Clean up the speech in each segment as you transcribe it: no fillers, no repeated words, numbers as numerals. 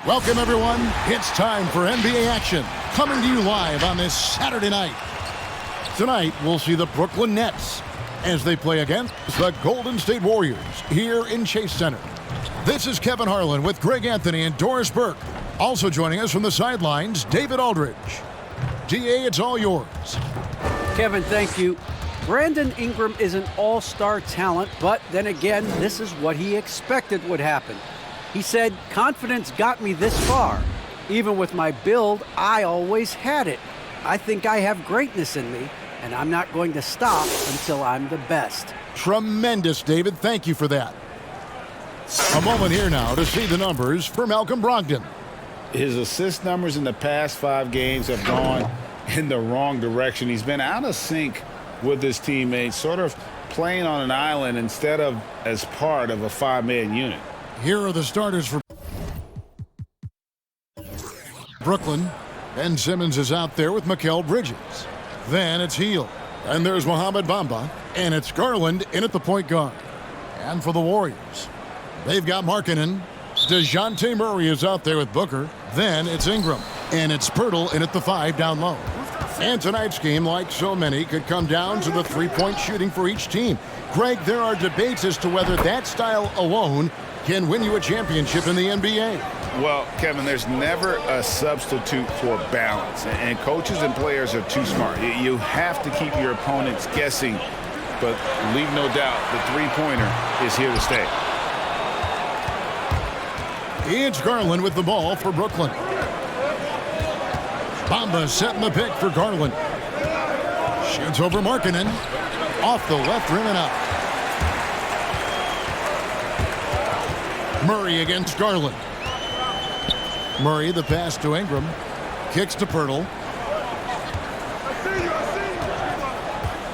Welcome, everyone. It's time for NBA action, coming to you live on this Saturday night. Tonight, we'll see the Brooklyn Nets as they play against the Golden State Warriors here in Chase Center. This is Kevin Harlan with Greg Anthony and Doris Burke. Also joining us from the sidelines, David Aldridge. DA, it's all yours. Kevin, thank you. Brandon Ingram is an all-star talent, but then again, this is what he expected would happen. He said, confidence got me this far. Even with my build, I always had it. I think I have greatness in me, and I'm not going to stop until I'm the best. Tremendous, David. Thank you for that. A moment here now to see the numbers for Malcolm Brogdon. His assist numbers in the past 5 games have gone in the wrong direction. He's been out of sync with his teammates, sort of playing on an island instead of as part of a 5-man unit. Here are the starters for Brooklyn. Ben Simmons is out there with Mikal Bridges. Then it's Hield. And there's Mohamed Bamba. And it's Garland in at the point guard. And for the Warriors, they've got Markkanen. DeJounte Murray is out there with Booker. Then it's Ingram. And it's Pirtle in at the 5 down low. And tonight's game, like so many, could come down to the three-point shooting for each team. Greg, there are debates as to whether that style alone can win you a championship in the NBA. Well, Kevin, there's never a substitute for balance, and coaches and players are too smart. You have to keep your opponents guessing, but leave no doubt the three-pointer is here to stay. It's Garland with the ball for Brooklyn. Bamba setting the pick for Garland. Shoots over Markkanen. Off the left rim and out. Murray against Garland. Murray, the pass to Ingram. Kicks to Pirtle.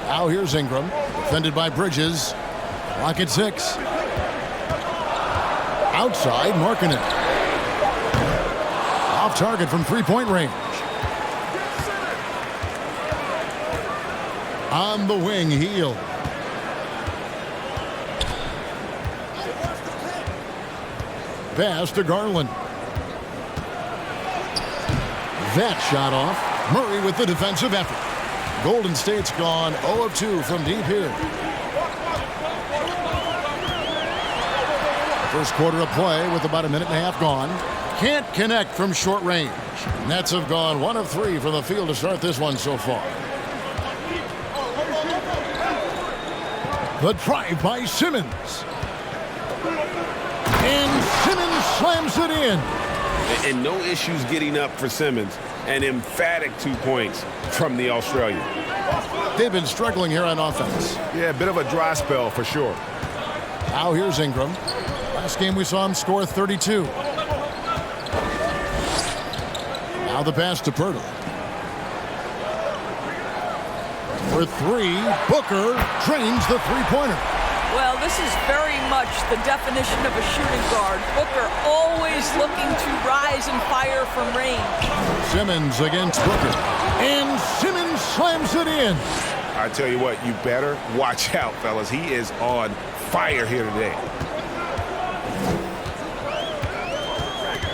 Now here's Ingram. Defended by Bridges. Clock at 6. Outside, Markkanen. Off target from three-point range. On the wing, Hield. Pass to Garland. That shot off. Murray with the defensive effort. Golden State's gone 0 of 2 from deep here. First quarter of play with about a minute and a half gone. Can't connect from short range. Nets have gone 1 of 3 from the field to start this one so far. The drive by Simmons. And Simmons slams it in. And no issues getting up for Simmons. An emphatic 2 points from the Australian. They've been struggling here on offense. Yeah, a bit of a dry spell for sure. Now here's Ingram. Last game we saw him score 32. Now the pass to Pirtle. For 3, Booker drains the three-pointer. Well, this is very much the definition of a shooting guard. Booker always looking to rise and fire from range. Simmons against Booker. And Simmons slams it in. I tell you what, you better watch out, fellas. He is on fire here today.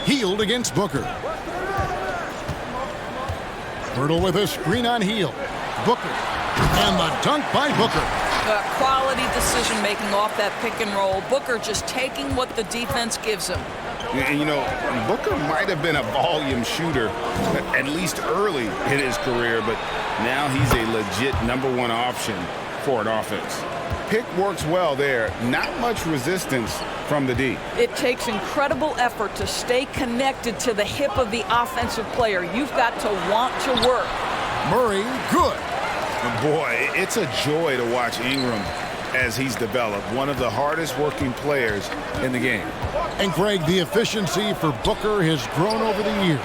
Hield against Booker. Pirtle with a screen on Hield. Booker. And the dunk by Booker. Quality decision-making off that pick and roll. Booker just taking what the defense gives him. And, you know, Booker might have been a volume shooter, at least early in his career, but now he's a legit #1 option for an offense. Pick works well there. Not much resistance from the D. It takes incredible effort to stay connected to the hip of the offensive player. You've got to want to work. Murray, good. Boy, it's a joy to watch Ingram as he's developed. One of the hardest working players in the game. And Greg, the efficiency for Booker has grown over the years.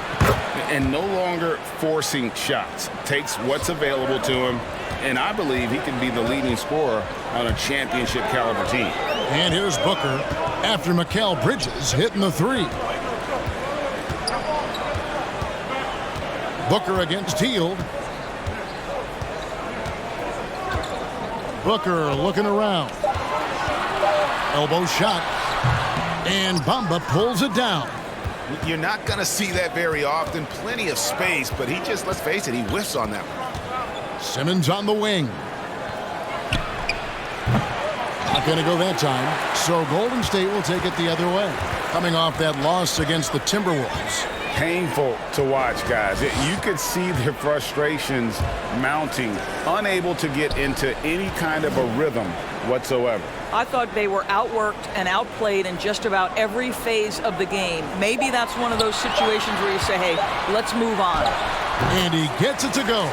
And no longer forcing shots. Takes what's available to him, and I believe he can be the leading scorer on a championship caliber team. And here's Booker after Mikal Bridges hitting the 3. Booker against Hield. Booker looking around. Elbow shot. And Bamba pulls it down. You're not going to see that very often. Plenty of space, but he just, let's face it, he whiffs on that one. Simmons on the wing. Not going to go that time. So Golden State will take it the other way. Coming off that loss against the Timberwolves. Painful to watch, guys. You could see their frustrations mounting, unable to get into any kind of a rhythm whatsoever. I thought they were outworked and outplayed in just about every phase of the game. Maybe that's one of those situations where you say, hey, let's move on. And he gets it to go.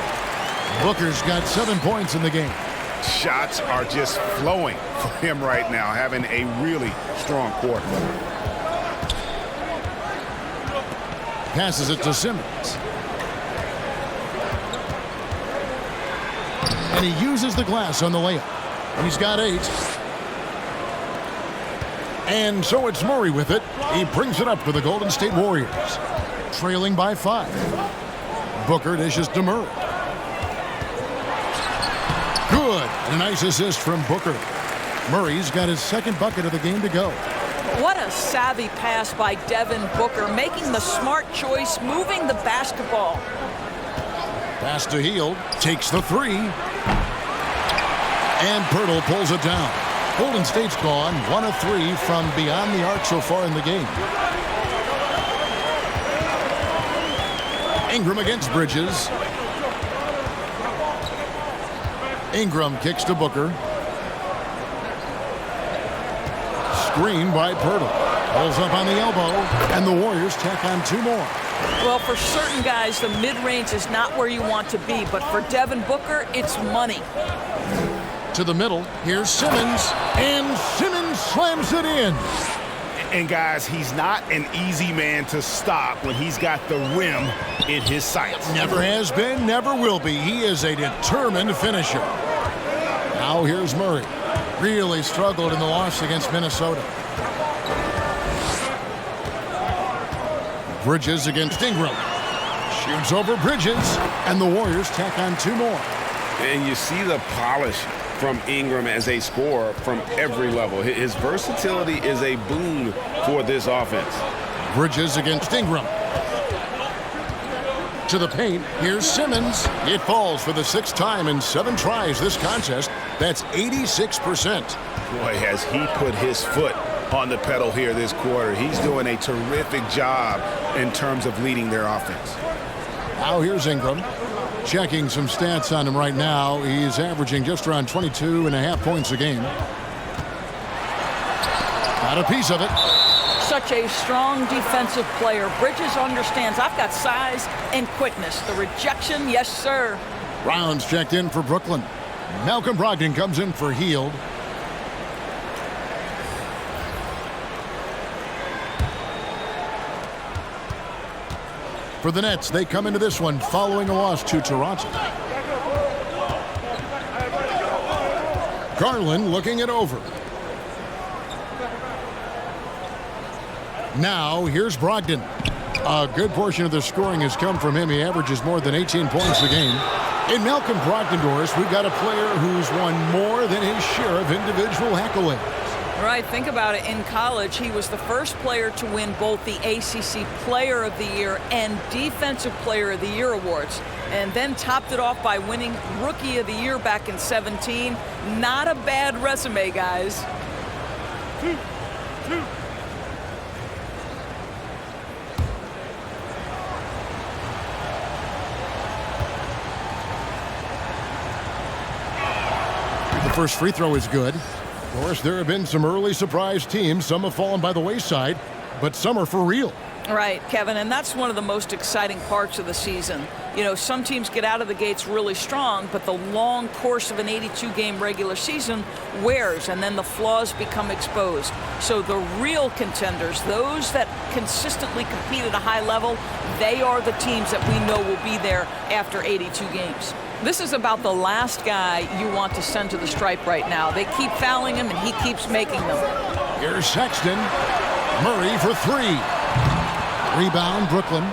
Booker's got 7 points in the game. Shots are just flowing for him right now, having a really strong quarter. Passes it to Simmons. And he uses the glass on the layup. He's got 8. And so it's Murray with it. He brings it up for the Golden State Warriors. Trailing by 5. Booker dishes to Murray. Good. And a nice assist from Booker. Murray's got his second bucket of the game to go. What a savvy pass by Devin Booker, making the smart choice, moving the basketball. Pass to Hield, takes the 3. And Pirtle pulls it down. Golden State's gone 1 of 3 from beyond the arc so far in the game. Ingram against Bridges. Ingram kicks to Booker. Screen by Pirtle. Pulls up on the elbow, and the Warriors tack on 2 more. Well, for certain guys, the mid-range is not where you want to be, but for Devin Booker, it's money. To the middle, here's Simmons, and Simmons slams it in. And guys, he's not an easy man to stop when he's got the rim in his sights. Never has been, never will be. He is a determined finisher. Now here's Murray. Really struggled in the loss against Minnesota. Bridges against Ingram. Shoots over Bridges, and the Warriors tack on 2 more. And you see the polish from Ingram as a scorer from every level. His versatility is a boon for this offense. Bridges against Ingram. To the paint, here's Simmons. It falls for the 6th time in 7 tries this contest. That's 86%. Boy, has he put his foot on the pedal here this quarter. He's doing a terrific job in terms of leading their offense. Now here's Ingram. Checking some stats on him right now. He's averaging just around 22.5 points a game. Got a piece of it. Such a strong defensive player. Bridges understands I've got size and quickness. The rejection, yes, sir. Rounds checked in for Brooklyn. Malcolm Brogdon comes in for Hield. For the Nets, they come into this one following a loss to Toronto. Garland looking it over. Now, here's Brogdon. A good portion of the scoring has come from him. He averages more than 18 points a game. In Malcolm Brogdon, Doris, we've got a player who's won more than his share of individual accolades. Right, think about it. In college, he was the first player to win both the ACC Player of the Year and Defensive Player of the Year awards, and then topped it off by winning Rookie of the Year back in 17. Not a bad resume, guys. The first free throw is good. Of course, there have been some early surprise teams. Some have fallen by the wayside, but some are for real. Right, Kevin, and that's one of the most exciting parts of the season. You know, some teams get out of the gates really strong, but the long course of an 82-game regular season wears, and then the flaws become exposed. So the real contenders, those that consistently compete at a high level, they are the teams that we know will be there after 82 games. This is about the last guy you want to send to the stripe right now. They keep fouling him, and he keeps making them. Here's Sexton. Murray for 3. Rebound, Brooklyn.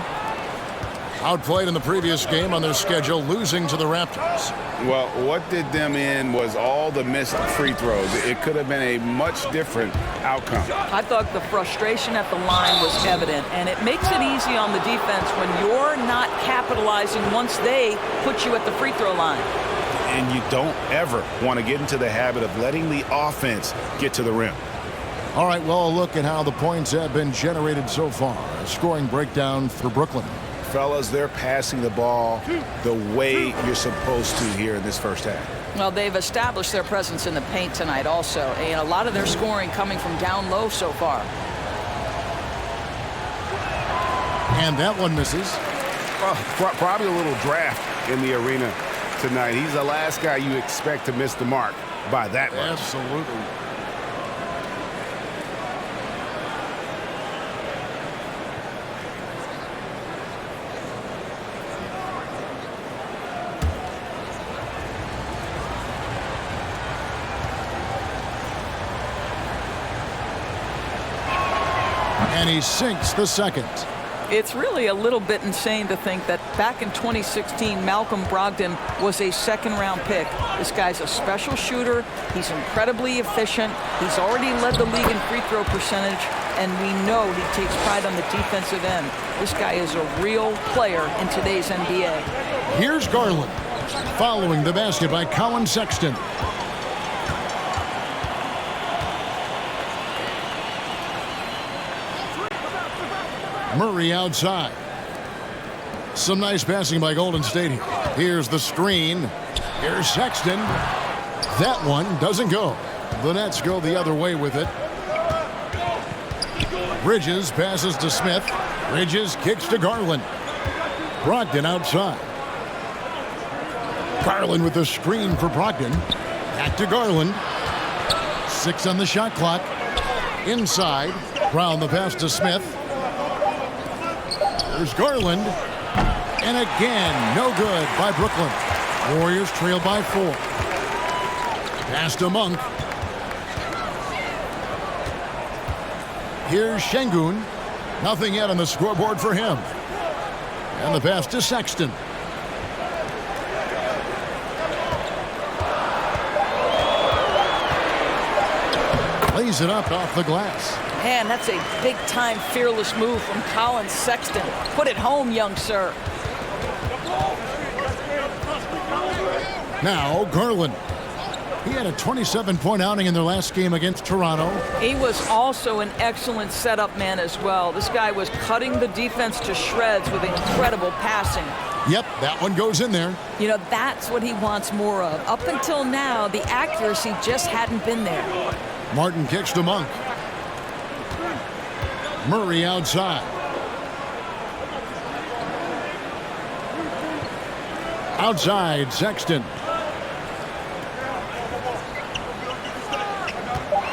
Outplayed in the previous game on their schedule, losing to the Raptors. Well, what did them in was all the missed free throws. It could have been a much different outcome. I thought the frustration at the line was evident, and it makes it easy on the defense when you're not capitalizing once they put you at the free throw line. And you don't ever want to get into the habit of letting the offense get to the rim. All right, well, a look at how the points have been generated so far. A scoring breakdown for Brooklyn. Fellas, they're passing the ball the way you're supposed to here in this first half. Well, they've established their presence in the paint tonight also. And a lot of their scoring coming from down low so far. And that one misses. Well, probably a little draft in the arena tonight. He's the last guy you expect to miss the mark by that much. Absolutely. And he sinks the second. It's really a little bit insane to think that back in 2016, Malcolm Brogdon was a second-round pick. This guy's a special shooter. He's incredibly efficient. He's already led the league in free throw percentage, and we know he takes pride on the defensive end. This guy is a real player in today's NBA. Here's Garland, following the basket by Colin Sexton. Murray outside. Some nice passing by Golden State here. Here's the screen. Here's Sexton. That one doesn't go. The Nets go the other way with it. Bridges passes to Smith. Bridges kicks to Garland. Brogdon outside. Garland with the screen for Brogdon. Back to Garland. 6 on the shot clock. Inside. Brown the pass to Smith. There's Garland. And again, no good by Brooklyn. Warriors trail by 4. Pass to Monk. Here's Şengün. Nothing yet on the scoreboard for him. And the pass to Sexton. Lays it up off the glass. Man, that's a big-time fearless move from Colin Sexton. Put it home, young sir. Now Garland. He had a 27-point outing in their last game against Toronto. He was also an excellent setup man as well. This guy was cutting the defense to shreds with incredible passing. Yep, that one goes in there. You know, that's what he wants more of. Up until now, the accuracy just hadn't been there. Martin kicks to Monk. Murray outside. Outside, Sexton.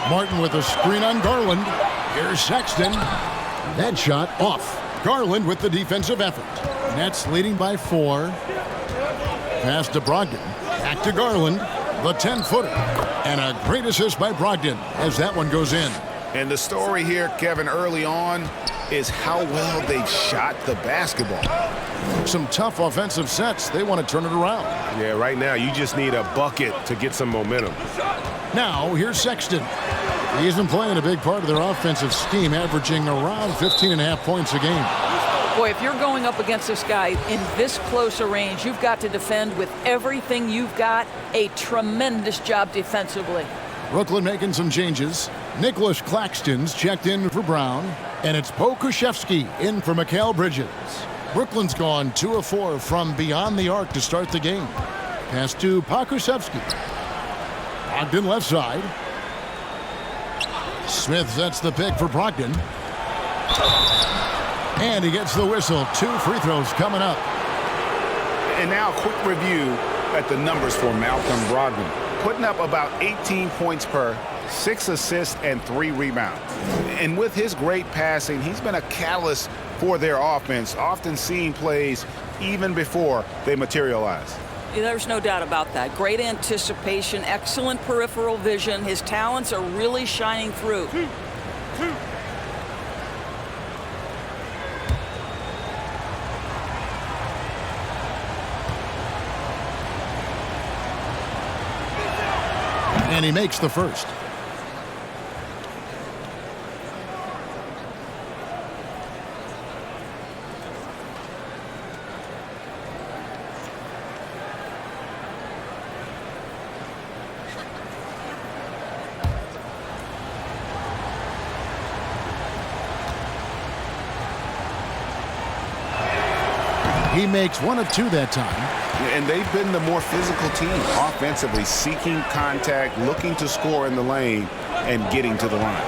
Martin with a screen on Garland. Here's Sexton. That shot off. Garland with the defensive effort. Nets leading by 4. Pass to Brogdon. Back to Garland. The 10-footer. And a great assist by Brogdon as that one goes in. And the story here, Kevin, early on is how well they've shot the basketball. Some tough offensive sets. They want to turn it around. Yeah, right now you just need a bucket to get some momentum. Now, here's Sexton. He's been playing a big part of their offensive scheme, averaging around 15.5 points a game. Boy, if you're going up against this guy in this close a range, you've got to defend with everything you've got. A tremendous job defensively. Brooklyn making some changes. Nicholas Claxton's checked in for Brown. And it's Pokusevski in for Mikal Bridges. Brooklyn's gone 2 of 4 from beyond the arc to start the game. Pass to Pokusevski. Brogdon left side. Smith sets the pick for Brogdon. And he gets the whistle. 2 free throws coming up. And now a quick review at the numbers for Malcolm Brogdon. Putting up about 18 points per, 6 assists, and 3 rebounds. And with his great passing, he's been a catalyst for their offense, often seeing plays even before they materialize. There's no doubt about that. Great anticipation, excellent peripheral vision. His talents are really shining through. And he makes the first. He makes 1 of 2 that time. And they've been the more physical team offensively, seeking contact, looking to score in the lane, and getting to the line.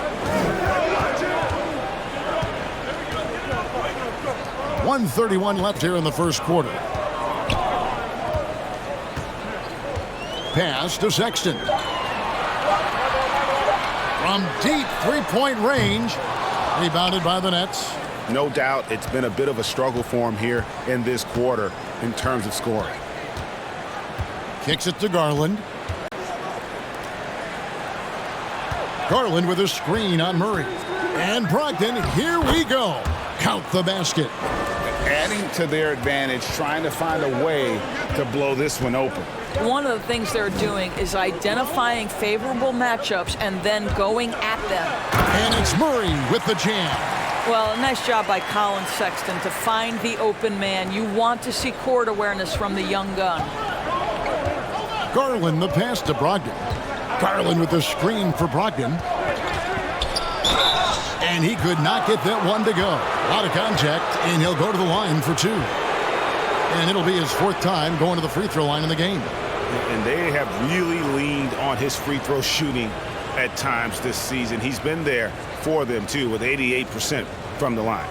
1:31 left here in the first quarter. Pass to Sexton. From deep three-point range. Rebounded by the Nets. No doubt it's been a bit of a struggle for him here in this quarter in terms of scoring. Kicks it to Garland. Garland with a screen on Murray. And Brogdon, here we go. Count the basket. Adding to their advantage, trying to find a way to blow this one open. One of the things they're doing is identifying favorable matchups and then going at them. And it's Murray with the jam. Well, a nice job by Colin Sexton to find the open man. You want to see court awareness from the young gun. Garland the pass to Brogdon. Garland with the screen for Brogdon. And he could not get that one to go. A lot of contact, and he'll go to the line for 2. And it'll be his 4th time going to the free throw line in the game. And they have really leaned on his free throw shooting at times this season. He's been there for them, too, with 88% from the line.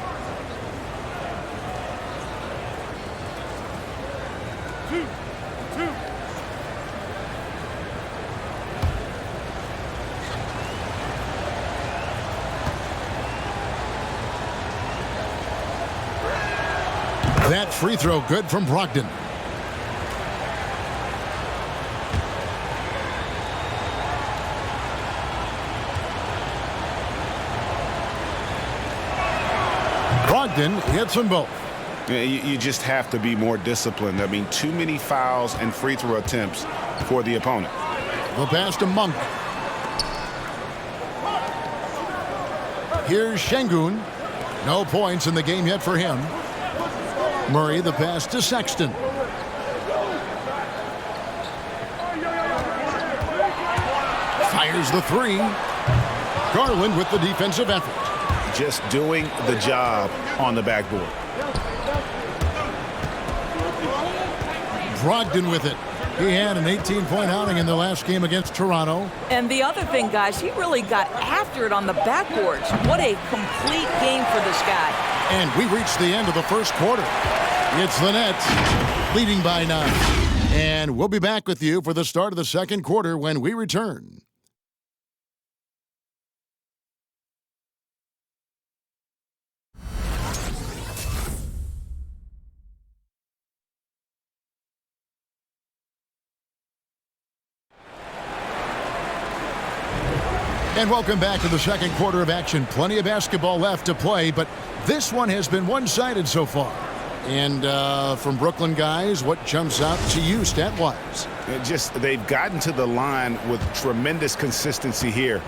That free throw good from Brogdon. Brogdon hits them both. Yeah, you just have to be more disciplined. I mean, too many fouls and free throw attempts for the opponent. The pass to Monk. Here's Şengün. No points in the game yet for him. Murray the pass to Sexton. Fires the 3. Garland with the defensive effort. Just doing the job on the backboard. Brogdon with it. He had an 18-point outing in the last game against Toronto. And the other thing, guys, he really got after it on the backboards. What a complete game for this guy. And we reached the end of the first quarter. It's the Nets leading by 9. And we'll be back with you for the start of the second quarter when we return. And welcome back to the second quarter of action. Plenty of basketball left to play, but this one has been one-sided so far. And from Brooklyn guys, what jumps out to you stat-wise? They've gotten to the line with tremendous consistency here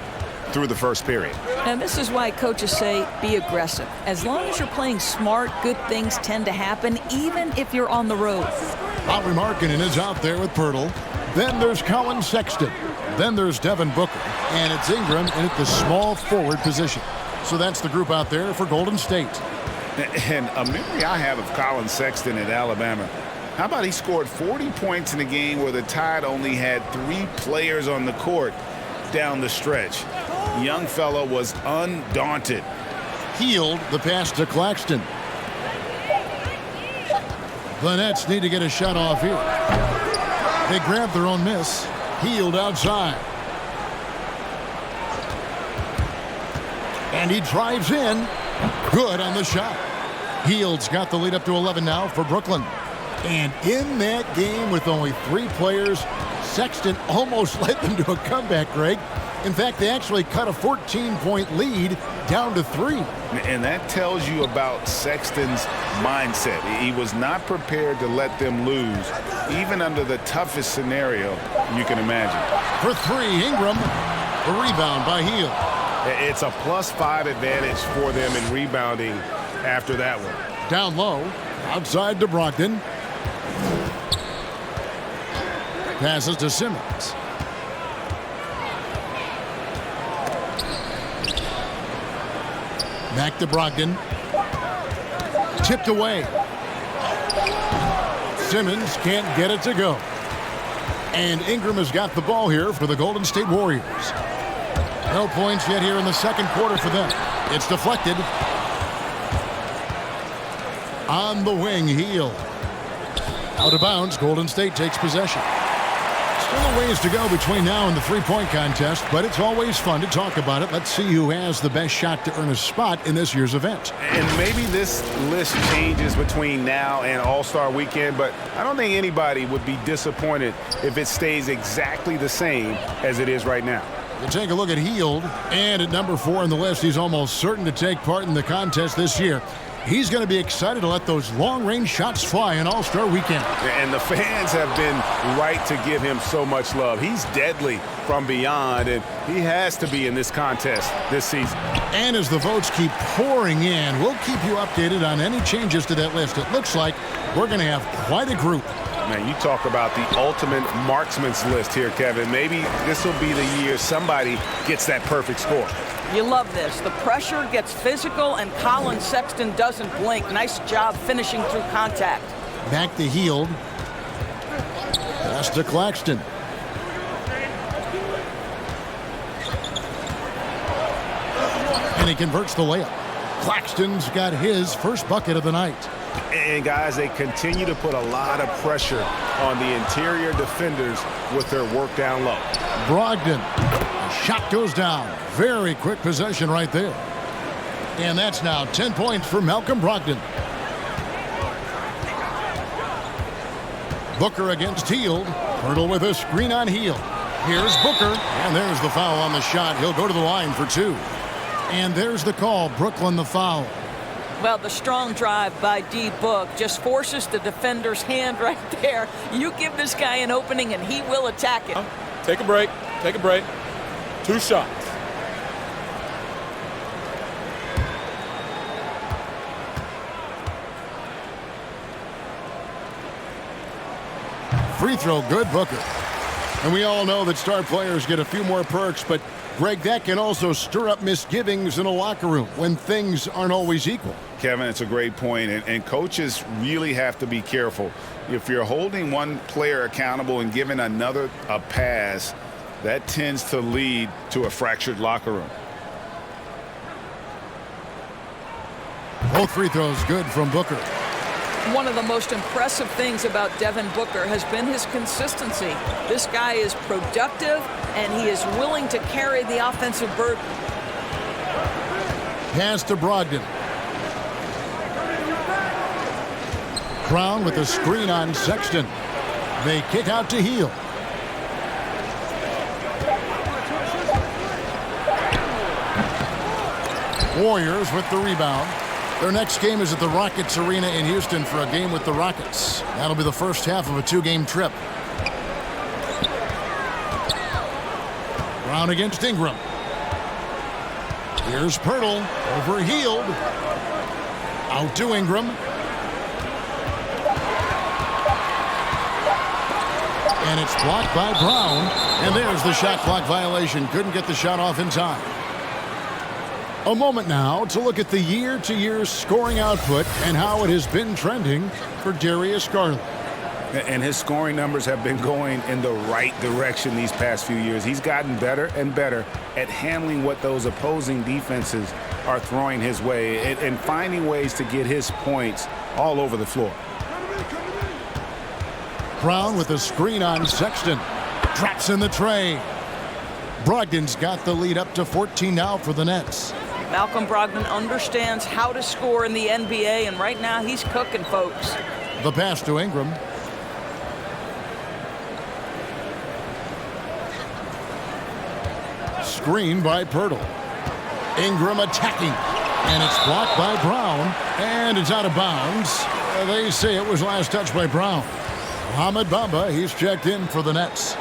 through the first period. And this is why coaches say be aggressive. As long as you're playing smart, good things tend to happen, even if you're on the road. Lauri Markkanen is out there with Pirtle. Then there's Colin Sexton. Then there's Devin Booker. And it's Ingram in at the small forward position. So that's the group out there for Golden State. And a memory I have of Colin Sexton at Alabama. How about he scored 40 points in a game where the Tide only had 3 players on the court down the stretch. Young fella was undaunted. Healed the pass to Claxton. The Nets need to get a shot off here. They grab their own miss. Healed outside. And he drives in. Good on the shot. Hield's got the lead up to 11 now for Brooklyn. And in that game with only 3 players, Sexton almost led them to a comeback, Greg. In fact, they actually cut a 14-point lead down to 3. And that tells you about Sexton's mindset. He was not prepared to let them lose, even under the toughest scenario you can imagine. For 3, Ingram. The rebound by Hield. It's a +5 advantage for them in rebounding after that one. Down low, outside to Brogdon. Passes to Simmons. Back to Brogdon. Tipped away. Simmons can't get it to go. And Ingram has got the ball here for the Golden State Warriors. No points yet here in the second quarter for them. It's deflected. On the wing, Hield. Out of bounds, Golden State takes possession. Still a ways to go between now and the three-point contest, but it's always fun to talk about it. Let's see who has the best shot to earn a spot in this year's event. And maybe this list changes between now and All-Star Weekend, but I don't think anybody would be disappointed if it stays exactly the same as it is right now. You take a look at Hield, and at number 4 on the list, he's almost certain to take part in the contest this year. He's going to be excited to let those long-range shots fly in All-Star Weekend. And the fans have been right to give him so much love. He's deadly from beyond, and he has to be in this contest this season. And as the votes keep pouring in, we'll keep you updated on any changes to that list. It looks like we're going to have quite a group. Man, you talk about the ultimate marksman's list here, Kevin. Maybe this will be the year somebody gets that perfect score. You love this. The pressure gets physical, and Colin Sexton doesn't blink. Nice job finishing through contact. Back to Hield. Pass to Claxton. And he converts the layup. Claxton's got his first bucket of the night. And guys, they continue to put a lot of pressure on the interior defenders with their work down low. Brogdon. Shot goes down. Very quick possession right there. And that's now 10 points for Malcolm Brogdon. Booker against Hield. Hurdle with a screen on Hield. Here's Booker. And there's the foul on the shot. He'll go to the line for 2. And there's the call. Brooklyn the foul. Well, the strong drive by D. Book just forces the defender's hand right there. You give this guy an opening, and he will attack it. Take a break. Take a break. 2 shots. Free throw good, Booker. And we all know that star players get a few more perks, but Greg, that can also stir up misgivings in a locker room when things aren't always equal. Kevin, it's a great point, and coaches really have to be careful. If you're holding one player accountable and giving another a pass, that tends to lead to a fractured locker room. Both free throws good from Booker. One of the most impressive things about Devin Booker has been his consistency. This guy is productive, and he is willing to carry the offensive burden. Pass to Brogdon. Brown with a screen on Sexton. They kick out to Hield. Warriors with the rebound. Their next game is at the Rockets Arena in Houston for a game with the Rockets. That'll be the first half of a 2-game trip. Brown against Ingram. Here's Pirtle over Hield. Out to Ingram. And it's blocked by Brown. And there's the shot clock violation. Couldn't get the shot off in time. A moment now to look at the year-to-year scoring output and how it has been trending for Darius Garland. And his scoring numbers have been going in the right direction these past few years. He's gotten better and better at handling what those opposing defenses are throwing his way and finding ways to get his points all over the floor. Brown with a screen on Sexton. Drops in the tray. Brogdon's got the lead up to 14 now for the Nets. Malcolm Brogdon understands how to score in the NBA, and right now he's cooking, folks. The pass to Ingram. Screen by Pirtle. Ingram attacking. And it's blocked by Brown. And it's out of bounds. They say it was last touched by Brown. Mohamed Bamba, he's checked in for the Nets.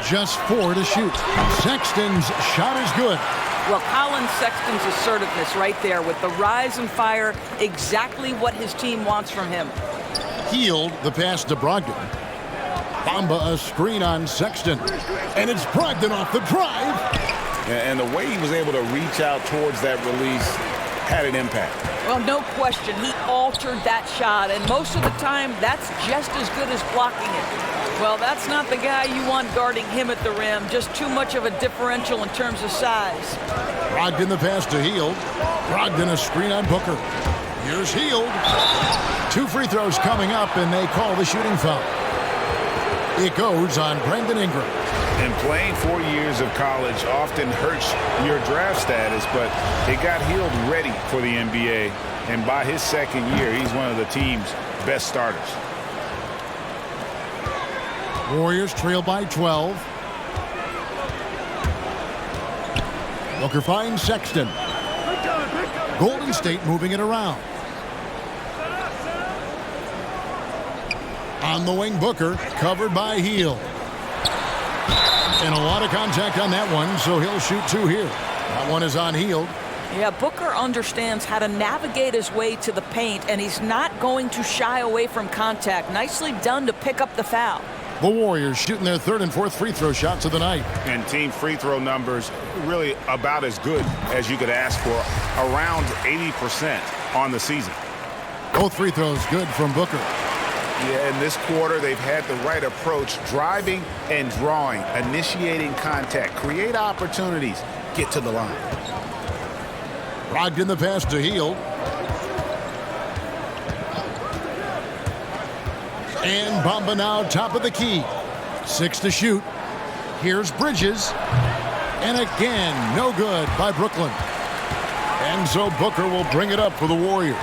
Just 4 to shoot. Sexton's shot is good. Well, Colin Sexton's assertiveness right there with the rise and fire, exactly what his team wants from him. Healed the pass to Brogdon. Bamba a screen on Sexton. And it's Brogdon off the drive. And the way he was able to reach out towards that release had an impact. Well, no question. He altered that shot, and most of the time, that's just as good as blocking it. Well, that's not the guy you want guarding him at the rim. Just too much of a differential in terms of size. Brogdon the pass to Hield. Brogdon a screen on Booker. Here's Hield. 2 free throws coming up, and they call the shooting foul. It goes on Brandon Ingram. And playing 4 years of college often hurts your draft status, but it got Hield ready for the NBA. And by his second year, he's one of the team's best starters. Warriors trail by 12. Booker finds Sexton. Golden State moving it around. On the wing, Booker, covered by Hield. And a lot of contact on that one, so he'll shoot 2 here. That one is on Hield. Yeah, Booker understands how to navigate his way to the paint, and he's not going to shy away from contact. Nicely done to pick up the foul. The Warriors shooting their 3rd and 4th free throw shots of the night. And team free throw numbers really about as good as you could ask for, around 80% on the season. Both free throws good from Booker. Yeah, in this quarter, they've had the right approach, driving and drawing, initiating contact, create opportunities, get to the line. Brogdon the pass to Hield. And Bamba now top of the key. 6 to shoot. Here's Bridges. And again, no good by Brooklyn. And so Booker will bring it up for the Warriors.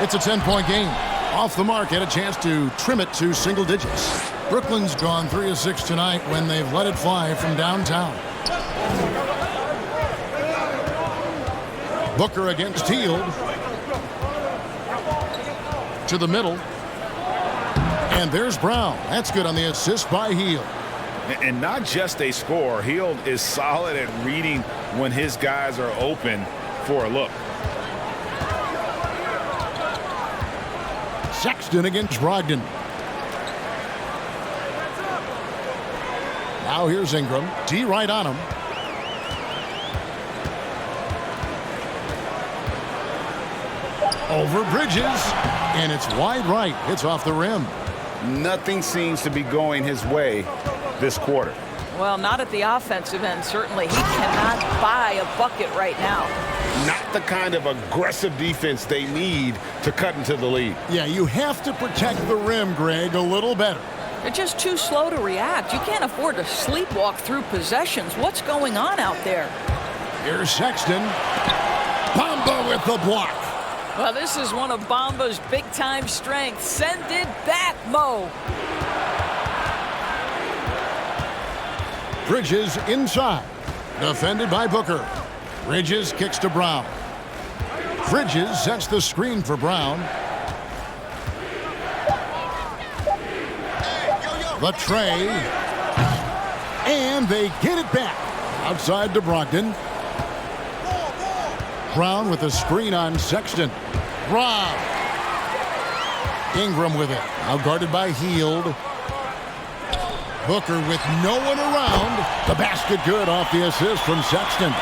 It's a 10-point game. Off the mark, had a chance to trim it to single digits. Brooklyn's gone 3 of 6 tonight when they've let it fly from downtown. Booker against Hield. To the middle. And there's Brown. That's good on the assist by Hield. And not just a scorer. Hield is solid at reading when his guys are open for a look. Sexton against Brogdon. Now here's Ingram. D right on him. Over Bridges. And it's wide right. It's off the rim. Nothing seems to be going his way this quarter. Well, not at the offensive end, certainly. He cannot buy a bucket right now. Not the kind of aggressive defense they need to cut into the lead. Yeah, you have to protect the rim, Greg, a little better. They're just too slow to react. You can't afford to sleepwalk through possessions. What's going on out there? Here's Sexton. Bamba with the block. Well, this is one of Bamba's big-time strengths. Send it back, Mo. Bridges inside. Defended by Booker. Bridges kicks to Brown. Bridges sets the screen for Brown. The tray. And they get it back. Outside to Brogdon. Brown with a screen on Sexton. Rob. Ingram with it. Now guarded by Hield. Booker with no one around. The basket good off the assist from Sexton.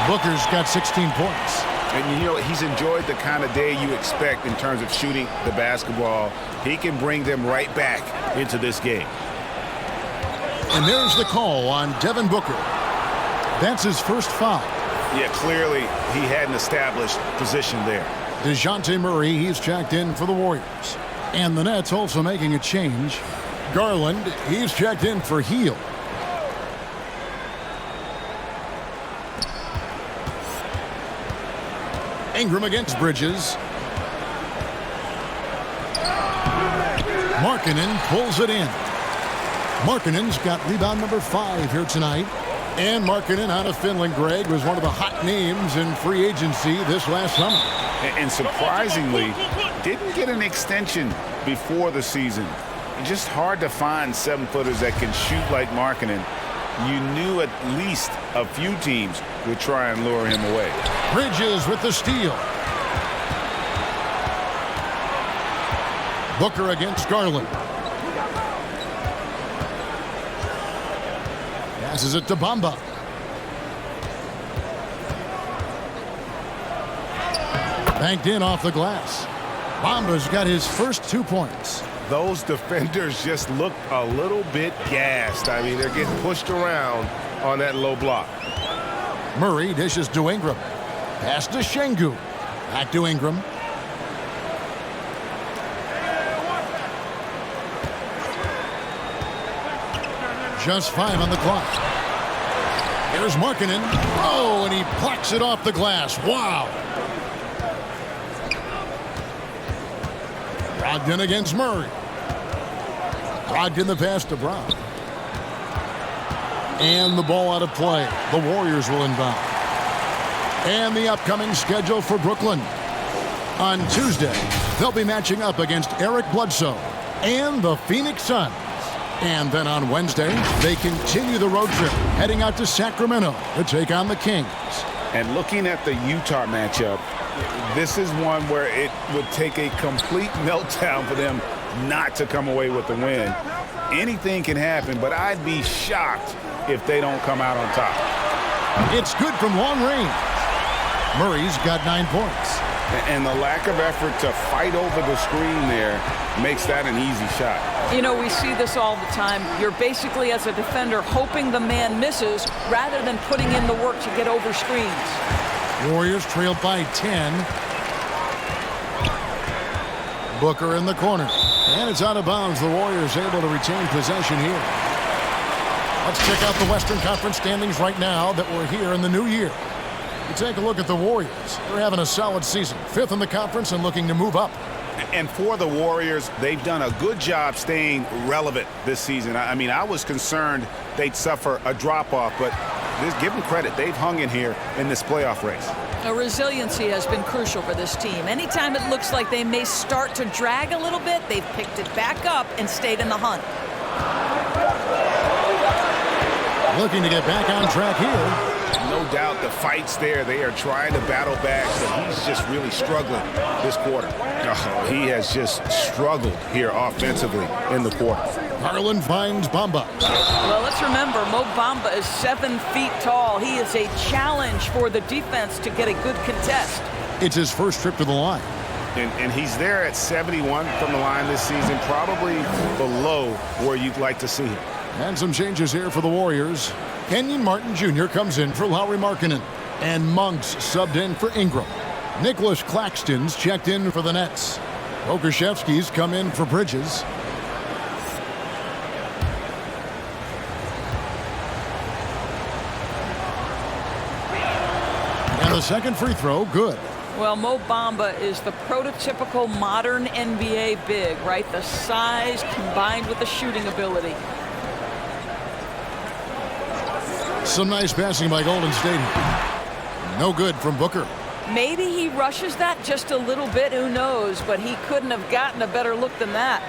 Booker's got 16 points. And you know, he's enjoyed the kind of day you expect in terms of shooting the basketball. He can bring them right back into this game. And there's the call on Devin Booker. That's his first foul. Yeah, clearly he had an established position there. DeJounte Murray, he's checked in for the Warriors. And the Nets also making a change. Garland, he's checked in for Heel. Ingram against Bridges. Markkanen pulls it in. Markkanen's got rebound number 5 here tonight. And Markkanen out of Finland, Greg, was one of the hot names in free agency this last summer. And surprisingly, didn't get an extension before the season. Just hard to find 7-footers that can shoot like Markkanen. You knew at least a few teams would try and lure him away. Bridges with the steal. Booker against Garland. Passes it to Bamba. Banked in off the glass. Bamba's got his first 2 points. Those defenders just looked a little bit gassed. I mean, they're getting pushed around on that low block. Murray dishes to Ingram. Pass to Şengün. Back to Ingram. Just 5 on the clock. Here's Markkanen. Oh, and he plucks it off the glass. Wow. Brogdon against Murray. Brogdon the pass to Brown. And the ball out of play. The Warriors will inbound. And the upcoming schedule for Brooklyn. On Tuesday, they'll be matching up against Eric Bledsoe and the Phoenix Suns. And then on Wednesday, they continue the road trip, heading out to Sacramento to take on the Kings. And looking at the Utah matchup, this is one where it would take a complete meltdown for them not to come away with the win. Anything can happen, but I'd be shocked if they don't come out on top. It's good from long range. Murray's got 9 points. And the lack of effort to fight over the screen there makes that an easy shot. You know, we see this all the time. You're basically, as a defender, hoping the man misses rather than putting in the work to get over screens. Warriors trail by 10. Booker in the corner. And it's out of bounds. The Warriors able to retain possession here. Let's check out the Western Conference standings right now that we're here in the new year. You take a look at the Warriors. They're having a solid season. 5th in the conference and looking to move up. And for the Warriors, they've done a good job staying relevant this season. I mean, I was concerned they'd suffer a drop-off, but give them credit. They've hung in here in this playoff race. Resiliency has been crucial for this team. Anytime it looks like they may start to drag a little bit, they've picked it back up and stayed in the hunt. Looking to get back on track here. No doubt the fight's there. They are trying to battle back, but he's just really struggling this quarter. Oh, he has just struggled here offensively in the quarter. Garland finds Bamba. Well, let's remember, Mo Bamba is 7 feet tall. He is a challenge for the defense to get a good contest. It's his first trip to the line. And he's there at 71 from the line this season, probably below where you'd like to see him. And some changes here for the Warriors. Kenyon Martin Jr. comes in for Lauri Markkanen. And Monks subbed in for Ingram. Nicholas Claxton's checked in for the Nets. Okashevsky's come in for Bridges. And the second free throw, good. Well, Mo Bamba is the prototypical modern NBA big, right? The size combined with the shooting ability. Some nice passing by Golden State. No good from Booker. Maybe he rushes that just a little bit, who knows, but he couldn't have gotten a better look than that.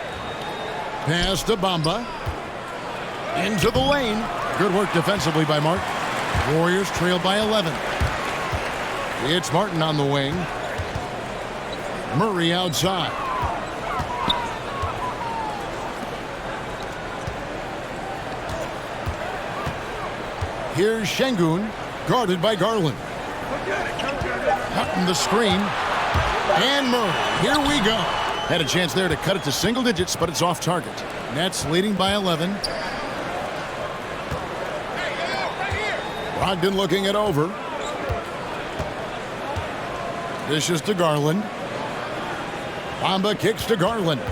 Pass to Bamba. Into the lane. Good work defensively by Martin. Warriors trail by 11. It's Martin on the wing. Murray outside. Here's Şengün, guarded by Garland. Hutton the screen. And Murray. Here we go. Had a chance there to cut it to single digits, but it's off target. Nets leading by 11. Brogdon looking it over. Dishes to Garland. Bamba kicks to Garland.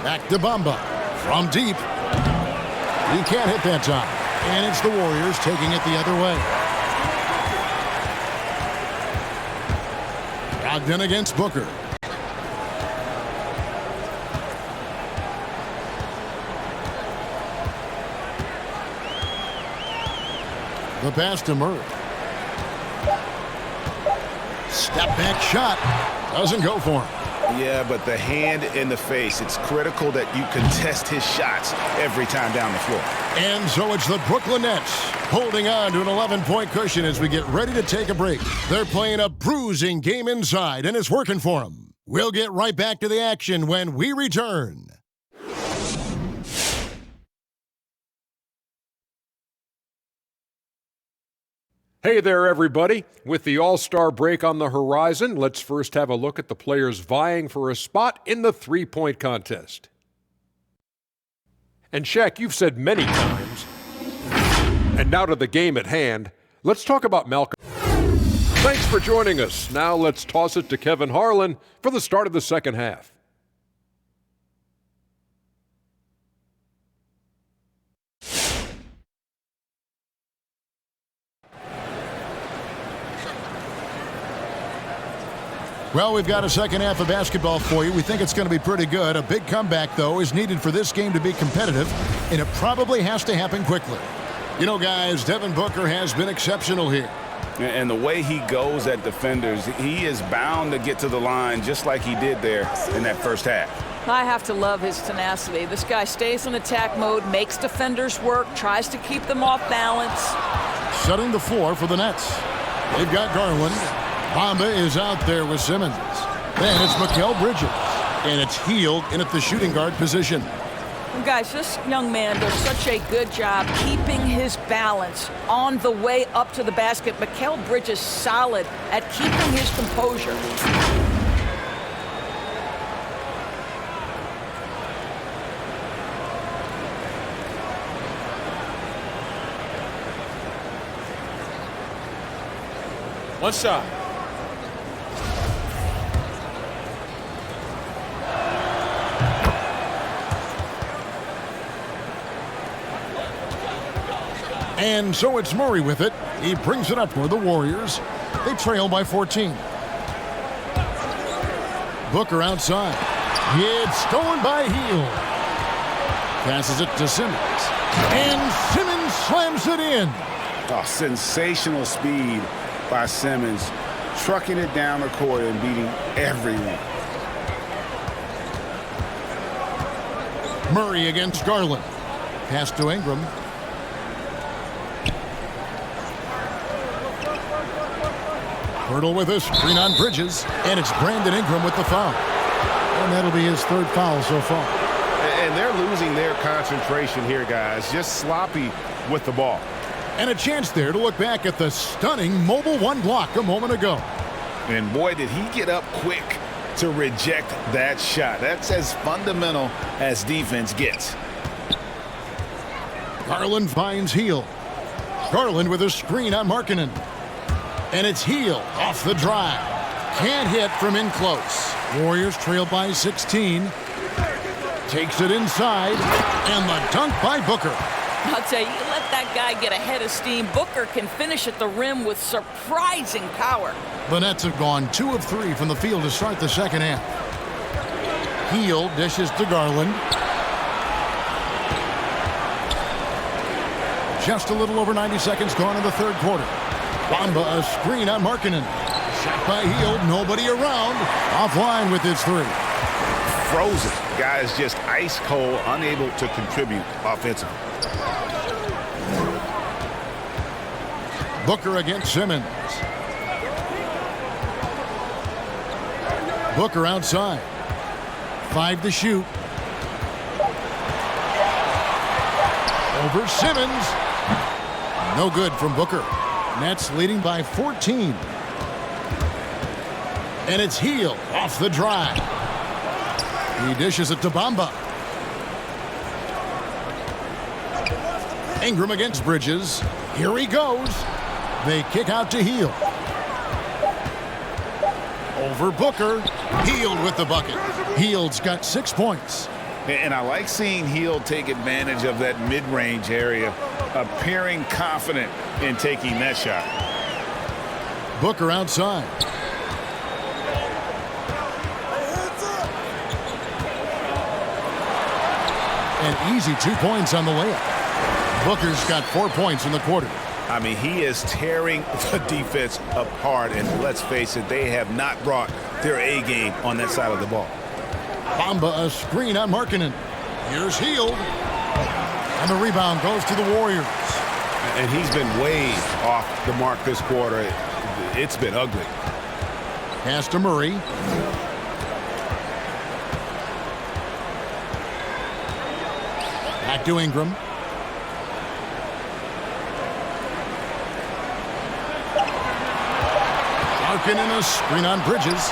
Back to Bamba. From deep. He can't hit that time. And it's the Warriors taking it the other way. Brogdon against Booker. The pass to Murray. Step back shot. Doesn't go for him. Yeah, but the hand in the face, it's critical that you contest his shots every time down the floor. And so it's the Brooklyn Nets holding on to an 11-point cushion as we get ready to take a break. They're playing a bruising game inside, and it's working for them. We'll get right back to the action when we return. Hey there, everybody. With the All-Star break on the horizon, let's first have a look at the players vying for a spot in the three-point contest. And Shaq, you've said many times, and now to the game at hand, let's talk about Malcolm. Thanks for joining us. Now let's toss it to Kevin Harlan for the start of the second half. Well, we've got a second half of basketball for you. We think it's going to be pretty good. A big comeback, though, is needed for this game to be competitive, and it probably has to happen quickly. You know, guys, Devin Booker has been exceptional here. And the way he goes at defenders, he is bound to get to the line just like he did there in that first half. I have to love his tenacity. This guy stays in attack mode, makes defenders work, tries to keep them off balance. Setting the floor for the Nets. They've got Garland. Bamba is out there with Simmons. Then it's Mikal Bridges. And it's Hield in at the shooting guard position. Well, guys, this young man does such a good job keeping his balance on the way up to the basket. Mikal Bridges solid at keeping his composure. One shot. And so it's Murray with it. He brings it up for the Warriors. They trail by 14. Booker outside. It's stolen by Hield. Passes it to Simmons. And Simmons slams it in. Oh, sensational speed by Simmons, trucking it down the court and beating everyone. Murray against Garland. Pass to Ingram. Hurdle with a screen on Bridges, and it's Brandon Ingram with the foul. And that'll be his third foul so far. And they're losing their concentration here, guys. Just sloppy with the ball. And a chance there to look back at the stunning mobile one block a moment ago. And boy, did he get up quick to reject that shot. That's as fundamental as defense gets. Garland finds Hield. Garland with a screen on Markkanen. And it's Hield off the drive. Can't hit from in close. Warriors trail by 16. Takes it inside. And the dunk by Booker. I'll tell you, let that guy get ahead of steam. Booker can finish at the rim with surprising power. The Nets have gone 2 of 3 from the field to start the second half. Hield dishes to Garland. Just a little over 90 seconds gone in the third quarter. Bamba a screen on Markkanen. Shot by Hield, nobody around. Offline with his three. Frozen. Guys just ice cold, unable to contribute offensively. Booker against Simmons. Booker outside. 5 to shoot. Over Simmons. No good from Booker. Nets leading by 14. And it's Hield off the drive. He dishes it to Bamba. Ingram against Bridges. Here he goes. They kick out to Hield. Over Booker. Hield with the bucket. Hield's got 6 points. And I like seeing Hield take advantage of that mid-range area, appearing confident in taking that shot. Booker outside. An easy 2 points on the layup. Booker's got 4 points in the quarter. I mean, he is tearing the defense apart, and let's face it, they have not brought their A game on that side of the ball. Bamba a screen on Markkanen. Here's Hield. And the rebound goes to the Warriors. And he's been way off the mark this quarter. It's been ugly. Pass to Murray. Back to Ingram. Markkanen a screen on Bridges.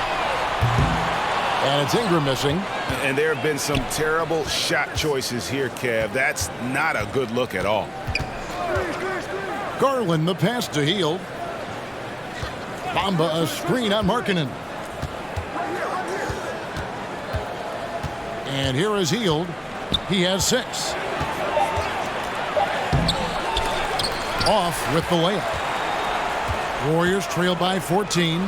And it's Ingram missing. And there have been some terrible shot choices here, Kev. That's not a good look at all. Garland the pass to Hield. Bamba a screen on Markkanen. And here is Hield. He has 6. Off with the layup. Warriors trail by 14.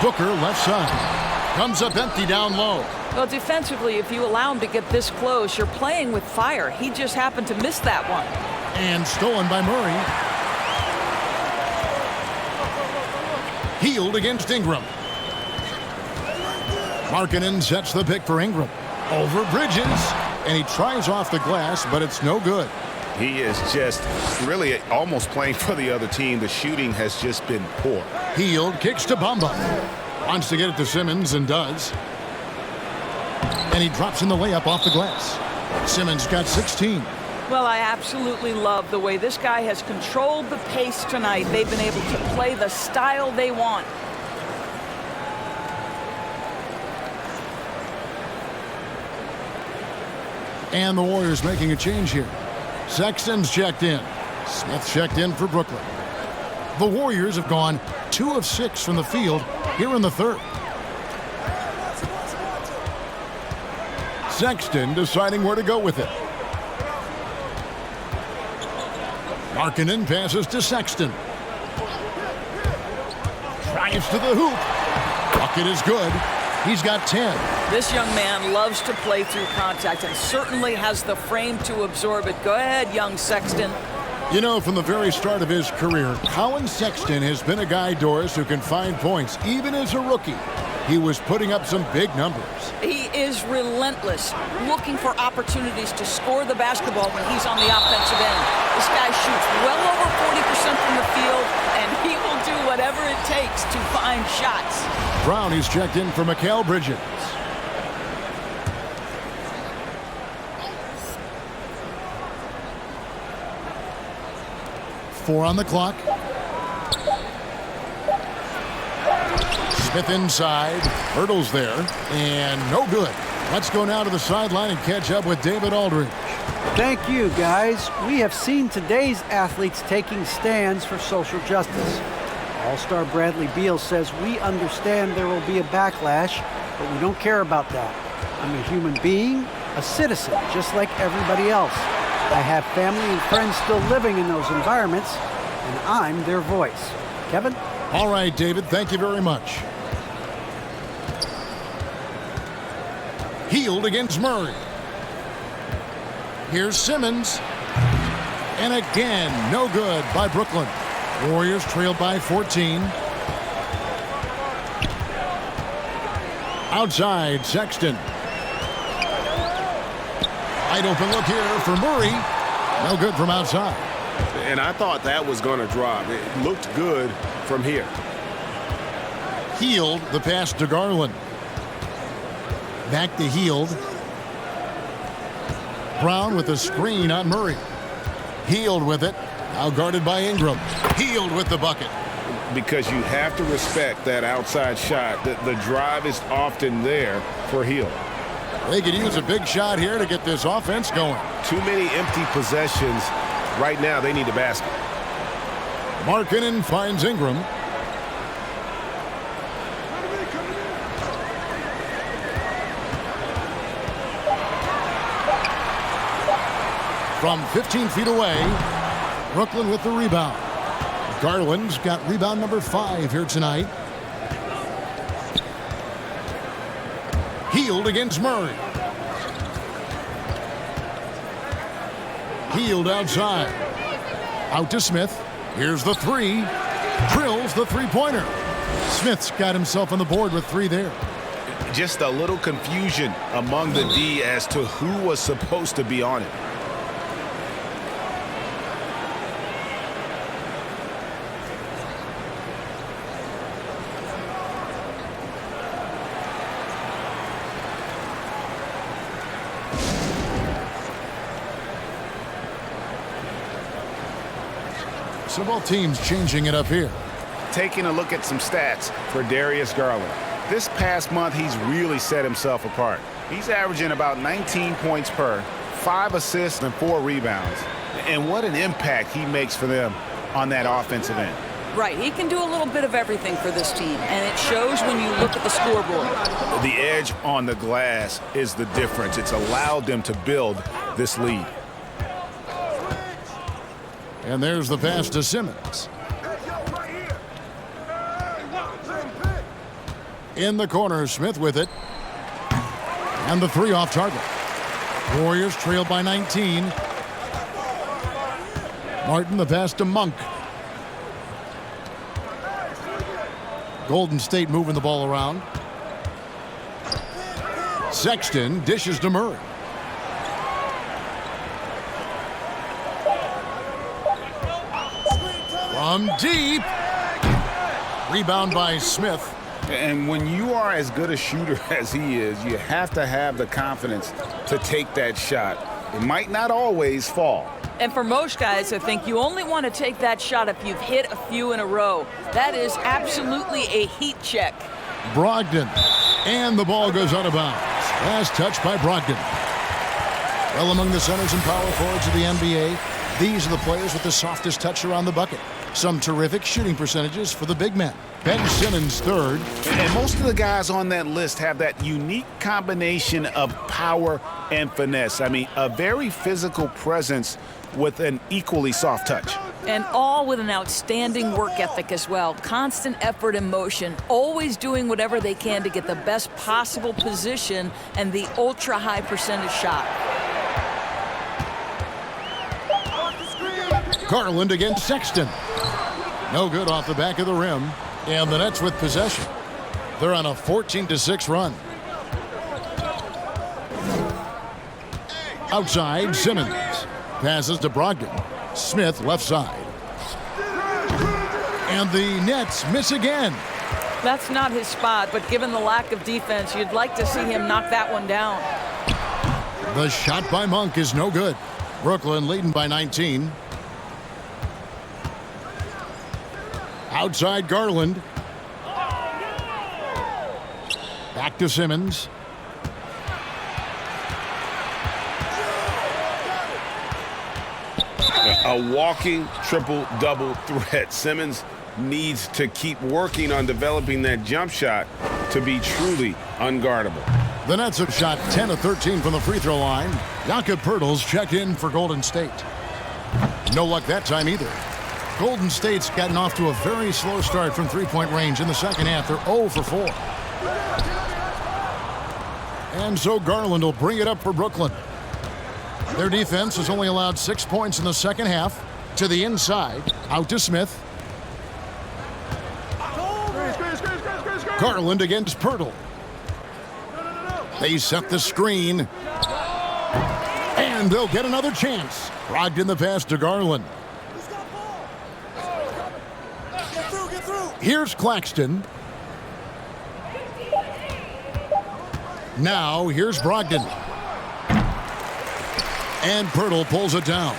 Booker left side. Comes up empty down low. Well, defensively, if you allow him to get this close, you're playing with fire. He just happened to miss that one. And stolen by Murray. Hield against Ingram. Markkanen sets the pick for Ingram. Over Bridges. And he tries off the glass, but it's no good. He is just really almost playing for the other team. The shooting has just been poor. Hield kicks to Bamba. Wants to get it to Simmons and does. And he drops in the layup off the glass. Simmons got 16. Well, I absolutely love the way this guy has controlled the pace tonight. They've been able to play the style they want. And the Warriors making a change here. Sexton's checked in. Smith checked in for Brooklyn. The Warriors have gone 2 of 6 from the field here in the third. Sexton deciding where to go with it. Markkanen passes to Sexton. Drives to the hoop. Bucket is good. He's got 10. This young man loves to play through contact and certainly has the frame to absorb it. Go ahead, young Sexton. You know, from the very start of his career, Colin Sexton has been a guy, Doris, who can find points, even as a rookie. He was putting up some big numbers. He is relentless, looking for opportunities to score the basketball when he's on the offensive end. This guy shoots well over 40% from the field, and he will do whatever it takes to find shots. Brown is checked in for Mikal Bridges. Four on the clock. Smith inside, hurdles there, and no good. Let's go now to the sideline and catch up with David Aldridge. Thank you, guys. We have seen today's athletes taking stands for social justice. All-Star Bradley Beal says, we understand there will be a backlash, but we don't care about that. I'm a human being, a citizen, just like everybody else. I have family and friends still living in those environments, and I'm their voice. Kevin? All right, David, thank you very much. Hield against Murray. Here's Simmons. And again, no good by Brooklyn. Warriors trail by 14. Outside, Sexton. Wide open look here for Murray. No good from outside. And I thought that was going to drop. It looked good from here. Hield, the pass to Garland. Back to Hield. Brown with the screen on Murray. Hield with it. Now guarded by Ingram. Hield with the bucket. Because you have to respect that outside shot. The drive is often there for Hield. They could use a big shot here to get this offense going. Too many empty possessions. Right now, they need a basket. Markkanen finds Ingram. from 15 feet away. Brooklyn with the rebound. Garland's got rebound number 5 here tonight. Healed against Murray. Healed outside. Out to Smith. Here's the 3. Drills the three-pointer. Smith's got himself on the board with 3 there. Just a little confusion among the D as to who was supposed to be on it. So both teams changing it up here. Taking a look at some stats for Darius Garland. This past month, he's really set himself apart. He's averaging about 19 points per, 5 assists and 4 rebounds. And what an impact he makes for them on that offensive end. Right, he can do a little bit of everything for this team, and it shows when you look at the scoreboard. The edge on the glass is the difference. It's allowed them to build this lead. And there's the pass to Simmons. In the corner, Smith with it. And the 3 off target. Warriors trail by 19. Martin the pass to Monk. Golden State moving the ball around. Sexton dishes to Murray. From deep. Rebound by Smith. And when you are as good a shooter as he is, you have to have the confidence to take that shot. It might not always fall. And for most guys, I think you only want to take that shot if you've hit a few in a row. That is absolutely a heat check. Brogdon. And the ball goes out of bounds. Last touch by Brogdon. Well, among the centers and power forwards of the NBA, these are the players with the softest touch around the bucket. Some terrific shooting percentages for the big men. Ben Simmons third. And most of the guys on that list have that unique combination of power and finesse. I mean, a very physical presence with an equally soft touch. And all with an outstanding work ethic as well. Constant effort and motion. Always doing whatever they can to get the best possible position and the ultra-high percentage shot. Garland against Sexton. No good off the back of the rim. And the Nets with possession. They're on a 14-6 run. Outside, Simmons. Passes to Brogdon. Smith left side. And the Nets miss again. That's not his spot, but given the lack of defense, you'd like to see him knock that one down. The shot by Monk is no good. Brooklyn leading by 19. Outside Garland. Back to Simmons. A walking triple-double threat. Simmons needs to keep working on developing that jump shot to be truly unguardable. The Nets have shot 10 of 13 from the free throw line. Jakob Poeltl's checked in for Golden State. No luck that time either. Golden State's gotten off to a very slow start from three-point range in the second half. They're 0 for 4. And so Garland will bring it up for Brooklyn. Their defense has only allowed 6 points in the second half. To the inside, out to Smith. Garland against Poeltl. They set the screen. And they'll get another chance. Brogdon the pass to Garland. Here's Claxton. Now here's Brogdon. And Poeltl pulls it down.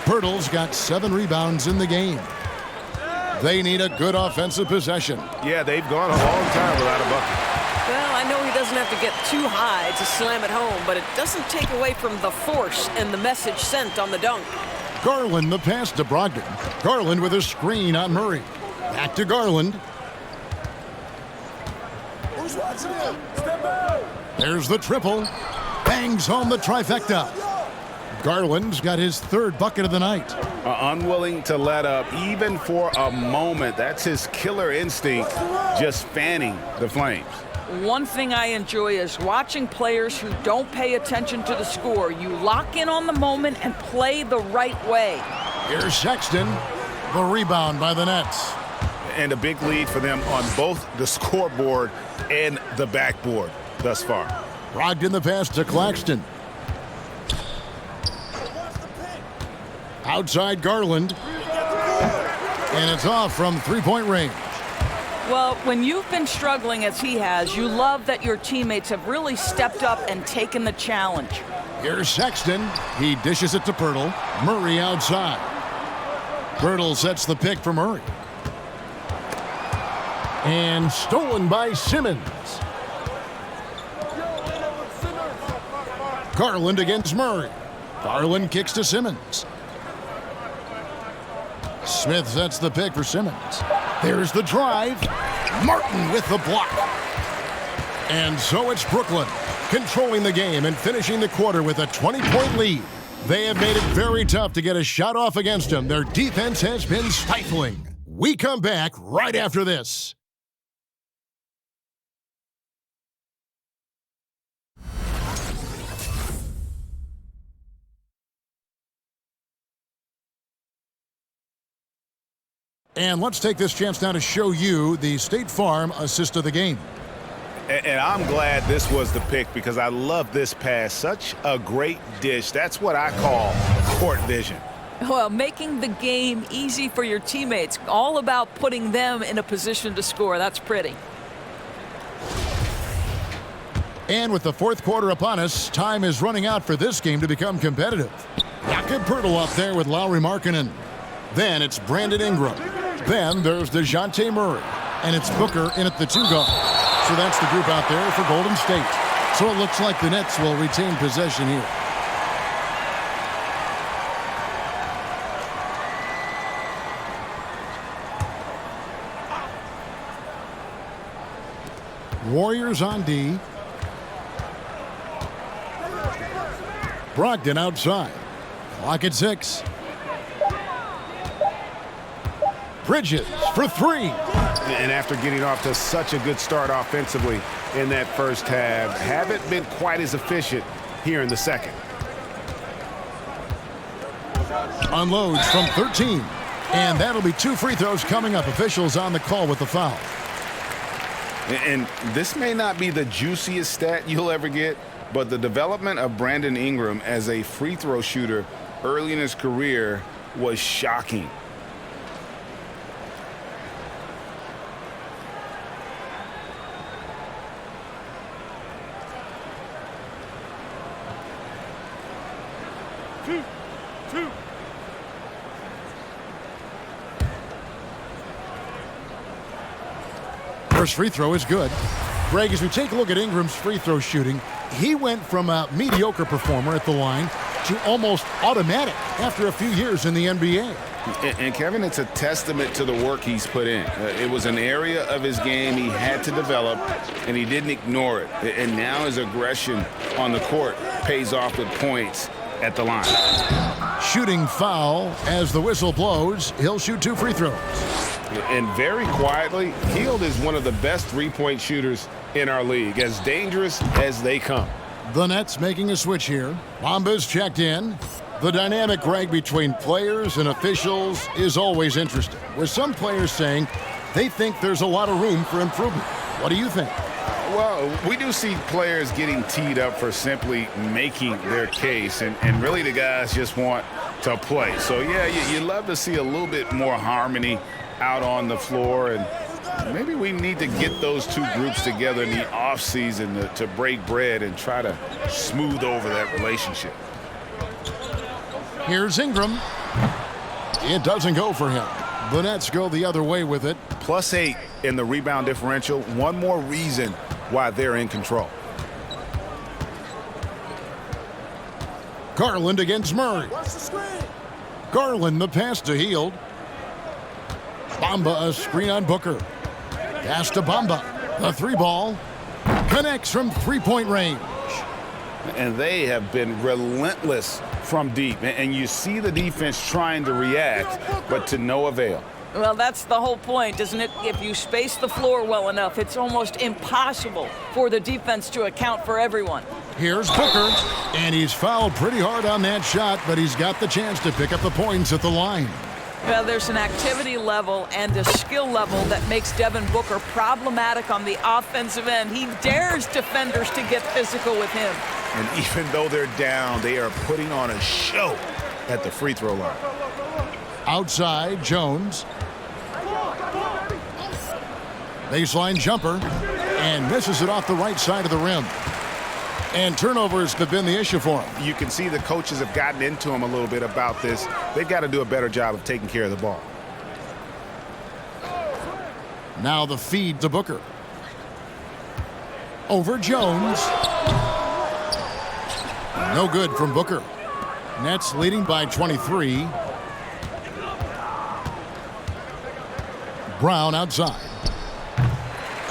Poeltl's got 7 rebounds in the game. They need a good offensive possession. Yeah, they've gone a long time without a bucket. Well, I know he doesn't have to get too high to slam it home, but it doesn't take away from the force and the message sent on the dunk. Garland the pass to Brogdon. Garland with a screen on Murray. Back to Garland. Who's watching him? Step out. There's the triple. Bangs home the trifecta. Garland's got his third bucket of the night. Unwilling to let up even for a moment. That's his killer instinct, just fanning the flames. One thing I enjoy is watching players who don't pay attention to the score. You lock in on the moment and play the right way. Here's Sexton. The rebound by the Nets. And a big lead for them on both the scoreboard and the backboard thus far. Brogdon the pass to Claxton. Outside Garland. And it's off from three-point range. Well, when you've been struggling as he has, you love that your teammates have really stepped up and taken the challenge. Here's Sexton. He dishes it to Pirtle. Murray outside. Pirtle sets the pick for Murray. And stolen by Simmons. Garland against Murray. Garland kicks to Simmons. Smith sets the pick for Simmons. There's the drive. Martin with the block. And so it's Brooklyn controlling the game and finishing the quarter with a 20-point lead. They have made it very tough to get a shot off against them. Their defense has been stifling. We come back right after this. And let's take this chance now to show you the State Farm assist of the game. And I'm glad this was the pick because I love this pass. Such a great dish. That's what I call court vision. Well, making the game easy for your teammates. All about putting them in a position to score. That's pretty. And with the fourth quarter upon us, time is running out for this game to become competitive. Jakob Poeltl up there with Lauri Markkanen. Then it's Brandon Ingram. Then there's DeJounte Murray. And it's Booker in at the two guard. So that's the group out there for Golden State. So it looks like the Nets will retain possession here. Warriors on D. Brogdon outside. Clock at 6. Bridges for 3. And after getting off to such a good start offensively in that first half, haven't been quite as efficient here in the second. Unloads from 13. And that'll be 2 free throws coming up. Officials on the call with the foul. And this may not be the juiciest stat you'll ever get, but the development of Brandon Ingram as a free throw shooter early in his career was shocking. First free throw is good. Greg, as we take a look at Ingram's free throw shooting, he went from a mediocre performer at the line to almost automatic after a few years in the NBA. And Kevin, it's a testament to the work he's put in. It was an area of his game he had to develop, and he didn't ignore it. And now his aggression on the court pays off with points at the line. Shooting foul as the whistle blows. He'll shoot 2 free throws. And very quietly, Hield is one of the best three-point shooters in our league, as dangerous as they come. The Nets making a switch here. Bamba's checked in. The dynamic, Greg, between players and officials is always interesting, with some players saying they think there's a lot of room for improvement. What do you think? Well, we do see players getting teed up for simply making their case, and really the guys just want to play. So, yeah, you love to see a little bit more harmony out on the floor, and maybe we need to get those two groups together in the offseason to break bread and try to smooth over that relationship. Here's Ingram. It doesn't go for him. The Nets go the other way with it. +8 in the rebound differential. One more reason why they're in control. Garland against Murray. Garland the pass to Hield. Bamba a screen on Booker. Pass to Bamba. The 3 ball. Connects from 3-point range. And they have been relentless from deep. And you see the defense trying to react, but to no avail. Well, that's the whole point, isn't it? If you space the floor well enough, it's almost impossible for the defense to account for everyone. Here's Booker, and he's fouled pretty hard on that shot, but he's got the chance to pick up the points at the line. Well, there's an activity level and a skill level that makes Devin Booker problematic on the offensive end. He dares defenders to get physical with him. And even though they're down, they are putting on a show at the free throw line. Outside, Jones. Baseline jumper, and misses it off the right side of the rim. And turnovers have been the issue for him. You can see the coaches have gotten into him a little bit about this. They've got to do a better job of taking care of the ball. Now the feed to Booker. Over Jones. No good from Booker. Nets leading by 23. Brown outside.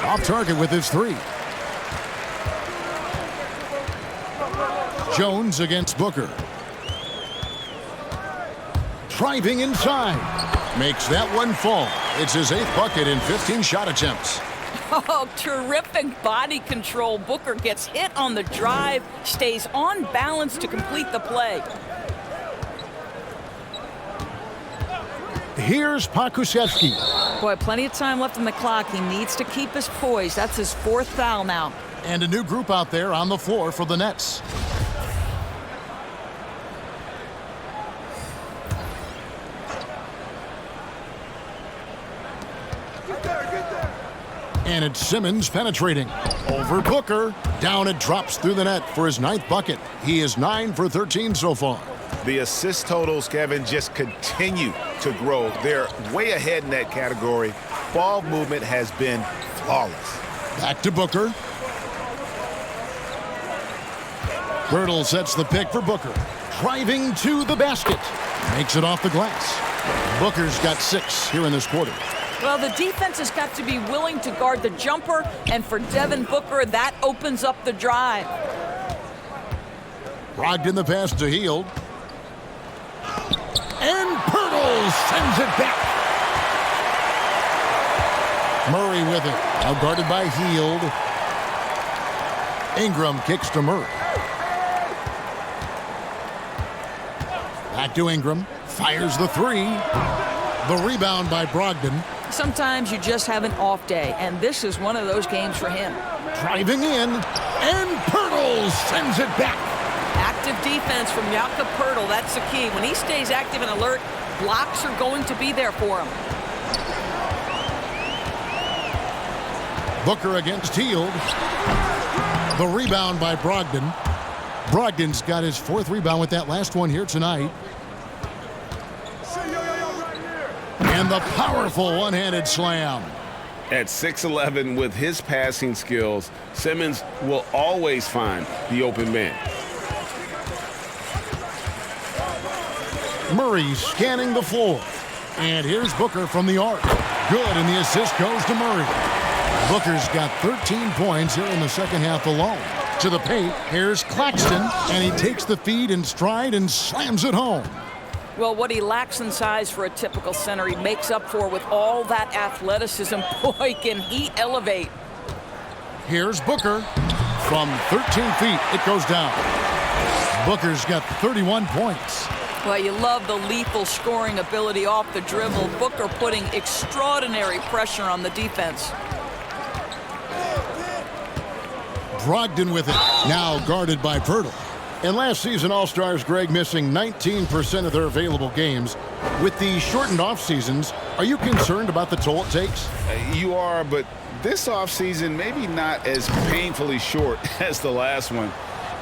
Off target with his three. Jones against Booker. Driving inside. Makes that one fall. It's his 8th bucket in 15 shot attempts. Oh, terrific body control. Booker gets hit on the drive, stays on balance to complete the play. Here's Pokusevski. Boy, plenty of time left on the clock. He needs to keep his poise. That's his 4th foul now. And a new group out there on the floor for the Nets. And it's Simmons penetrating. Over Booker. Down it drops through the net for his 9th bucket. He is 9 for 13 so far. The assist totals, Kevin, just continue to grow. They're way ahead in that category. Ball movement has been flawless. Back to Booker. Birtle sets the pick for Booker. Driving to the basket. Makes it off the glass. Booker's got 6 here in this quarter. Well, the defense has got to be willing to guard the jumper, and for Devin Booker, that opens up the drive. Brogdon the pass to Hield. And Pirtle sends it back. Murray with it. Now guarded by Hield. Ingram kicks to Murray. Back to Ingram. Fires the three. The rebound by Brogdon. Sometimes you just have an off day, and this is one of those games for him. Driving in, and Pirtle sends it back. Active defense from Jakob Pirtle. That's the key. When he stays active and alert, blocks are going to be there for him. Booker against Hield. The rebound by Brogdon. Brogdon's got his 4th rebound with that last one here tonight. And the powerful one-handed slam. At 6'11", with his passing skills, Simmons will always find the open man. Murray scanning the floor. And here's Booker from the arc. Good, and the assist goes to Murray. Booker's got 13 points here in the second half alone. To the paint, here's Claxton, and he takes the feed in stride and slams it home. Well, what he lacks in size for a typical center, he makes up for with all that athleticism. Boy, can he elevate. Here's Booker. From 13 feet, it goes down. Booker's got 31 points. Well, you love the lethal scoring ability off the dribble. Booker putting extraordinary pressure on the defense. Brogdon with it. Now guarded by Pirtle. And last season, All-Stars, Greg, missing 19% of their available games. With the shortened off-seasons, are you concerned about the toll it takes? You are, but this offseason maybe not as painfully short as the last one.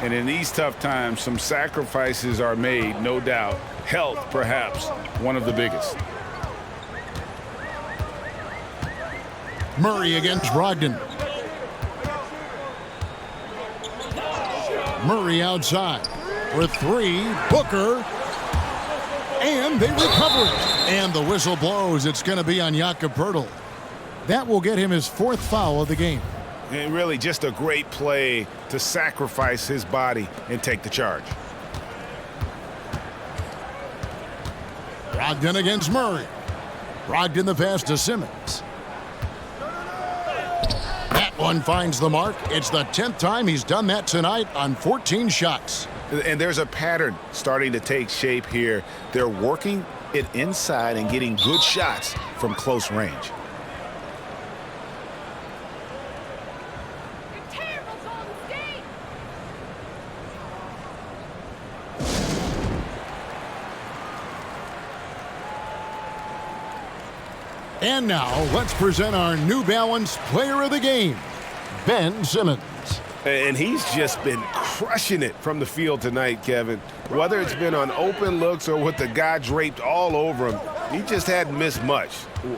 And in these tough times, some sacrifices are made, no doubt. Health, perhaps, one of the biggest. Murray against Brogdon. Murray outside for three. Booker. And they recover it. And the whistle blows. It's going to be on Jakob Pirtle. That will get him his 4th foul of the game. And really just a great play to sacrifice his body and take the charge. Brogdon against Murray. Brogdon the pass to Simmons. That one finds the mark. It's the 10th time he's done that tonight on 14 shots. And there's a pattern starting to take shape here. They're working it inside and getting good shots from close range. And now, let's present our New Balance Player of the Game, Ben Simmons. And he's just been crushing it from the field tonight, Kevin. Whether it's been on open looks or with the guy draped all over him, he just hadn't missed much.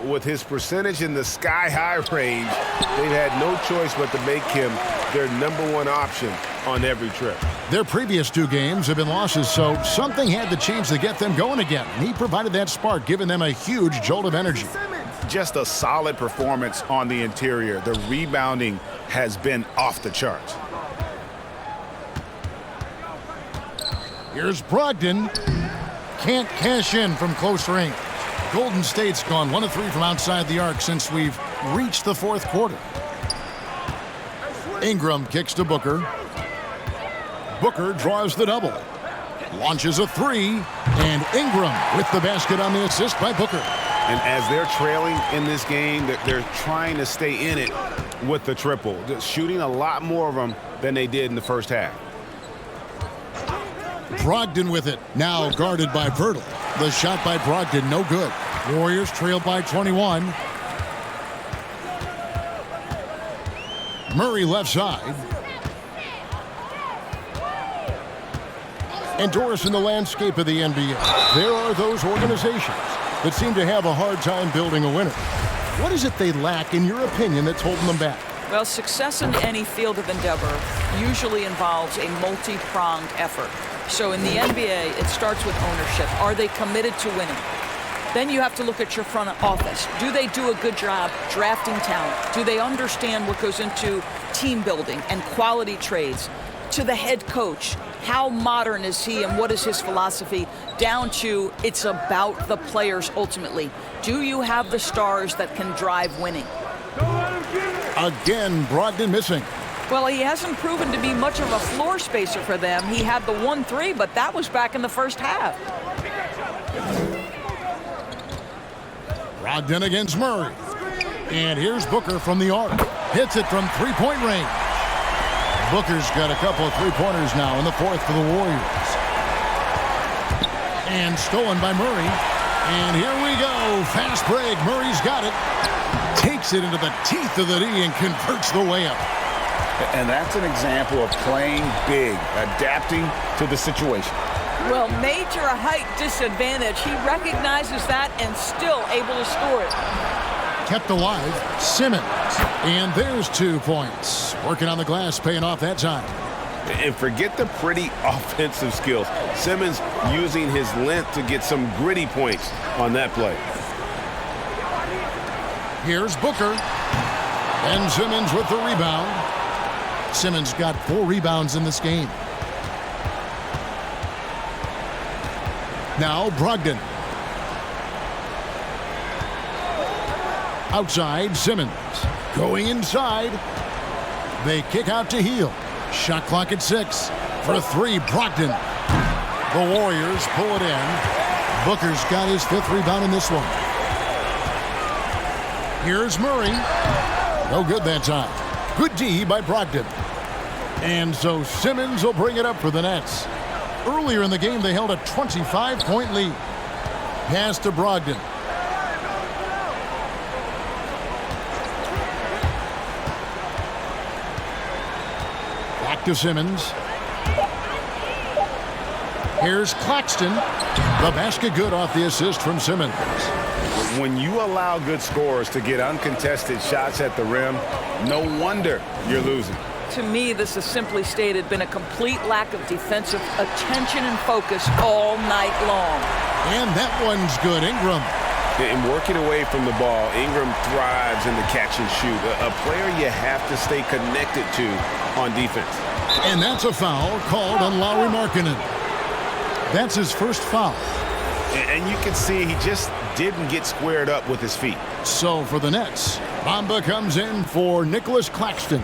With his percentage in the sky-high range, they've had no choice but to make him their #1 option on every trip. Their previous 2 games have been losses, so something had to change to get them going again. And he provided that spark, giving them a huge jolt of energy. Just a solid performance on the interior. The rebounding has been off the charts. Here's Brogdon. Can't cash in from close range. Golden State's gone 1 of 3 from outside the arc since we've reached the 4th quarter. Ingram kicks to Booker. Booker draws the double. Launches a 3. And Ingram with the basket on the assist by Booker. And as they're trailing in this game, they're trying to stay in it with the triple. They're shooting a lot more of them than they did in the first half. Brogdon with it. Now guarded by Virtle. The shot by Brogdon, no good. Warriors trail by 21. Murray left side. Endorsing the landscape of the NBA, there are those organizations that seem to have a hard time building a winner. What is it they lack, in your opinion, that's holding them back? Well, success in any field of endeavor usually involves a multi-pronged effort. So in the NBA, it starts with ownership. Are they committed to winning? Then you have to look at your front office. Do they do a good job drafting talent? Do they understand what goes into team building and quality trades? To the head coach, how modern is he and what is his philosophy? Down to it's about the players ultimately. Do you have the stars that can drive winning? Again, Brogdon missing. Well, he hasn't proven to be much of a floor spacer for them. He had the 1-3, but that was back in the first half. Brogdon against Murray. And here's Booker from the arc. Hits it from 3-point range. Booker's got a couple of 3-pointers now in the 4th for the Warriors. And stolen by Murray. And here we go. Fast break. Murray's got it. Takes it into the teeth of the D and converts the layup. And that's an example of playing big, adapting to the situation. Well, major height disadvantage. He recognizes that and still able to score it. Kept alive, Simmons. And there's 2 points. Working on the glass, paying off that time. And forget the pretty offensive skills. Simmons using his length to get some gritty points on that play. Here's Booker. And Simmons with the rebound. Simmons got 4 rebounds in this game. Now Brogdon. Outside, Simmons. Going inside. They kick out to Hield. Shot clock at 6. For 3, Brogdon. The Warriors pull it in. Booker's got his 5th rebound in this one. Here's Murray. No good that time. Good D by Brogdon. And so Simmons will bring it up for the Nets. Earlier in the game, they held a 25-point lead. Pass to Brogdon. Back to Simmons. Here's Claxton. The basket good off the assist from Simmons. When you allow good scorers to get uncontested shots at the rim, no wonder you're losing. To me, this has simply stated been a complete lack of defensive attention and focus all night long. And that one's good. Ingram. In working away from the ball, Ingram thrives in the catch and shoot. A player you have to stay connected to on defense. And that's a foul called on Lauri Markkanen. That's his first foul. And you can see he just didn't get squared up with his feet. So for the Nets, Bamba comes in for Nicholas Claxton.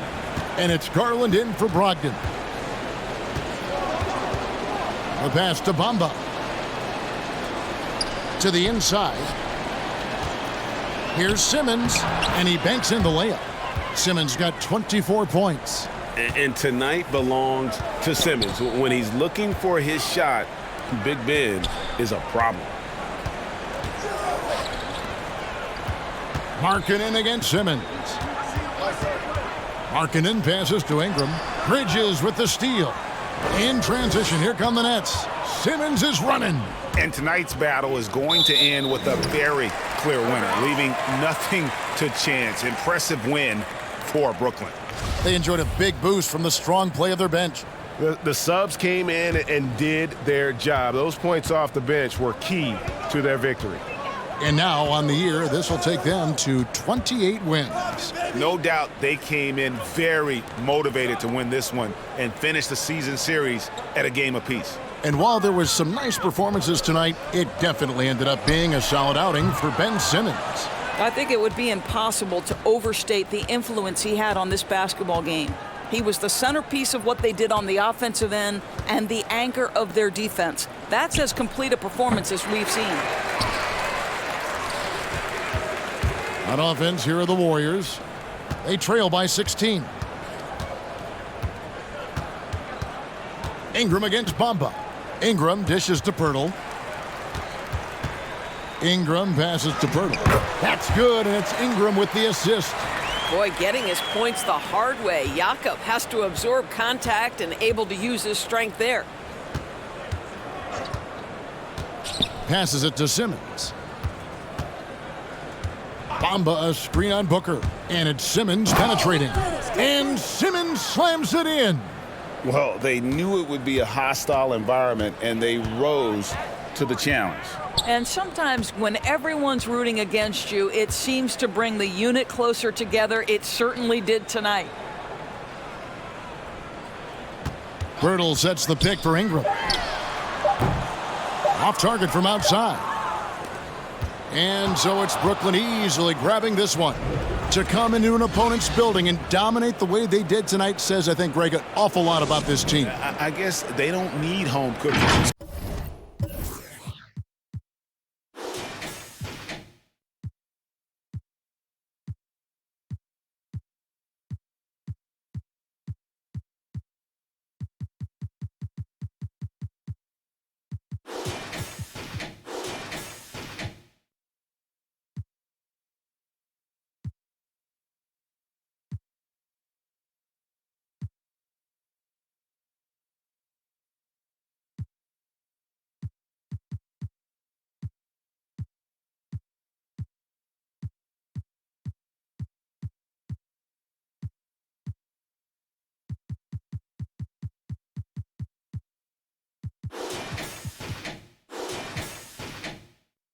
And it's Garland in for Brogdon. The pass to Bamba. To the inside. Here's Simmons, and he banks in the layup. Simmons got 24 points. And tonight belongs to Simmons. When he's looking for his shot, Big Ben is a problem. Markkanen against Simmons. Markkanen passes to Ingram. Bridges with the steal. In transition, here come the Nets. Simmons is running. And tonight's battle is going to end with a very clear winner, leaving nothing to chance. Impressive win for Brooklyn. They enjoyed a big boost from the strong play of their bench. The subs came in and did their job. Those points off the bench were key to their victory. And now on the year, this will take them to 28 wins. No doubt they came in very motivated to win this one and finish the season series at a game apiece. And while there was some nice performances tonight, it definitely ended up being a solid outing for Ben Simmons. I think it would be impossible to overstate the influence he had on this basketball game. He was the centerpiece of what they did on the offensive end and the anchor of their defense. That's as complete a performance as we've seen. On offense, here are the Warriors. They trail by 16. Ingram against Bamba. Ingram dishes to Pirtle. Ingram passes to Pirtle. That's good, and it's Ingram with the assist. Boy, getting his points the hard way. Jakob has to absorb contact and able to use his strength there. Passes it to Simmons. Bamba a screen on Booker. And it's Simmons penetrating. And Simmons slams it in. Well, they knew it would be a hostile environment, and they rose to the challenge. And sometimes when everyone's rooting against you, it seems to bring the unit closer together. It certainly did tonight. Pirtle sets the pick for Ingram. Off target from outside. And so it's Brooklyn easily grabbing this one. To come into an opponent's building and dominate the way they did tonight says, I think, Greg, an awful lot about this team. I guess they don't need home cooking.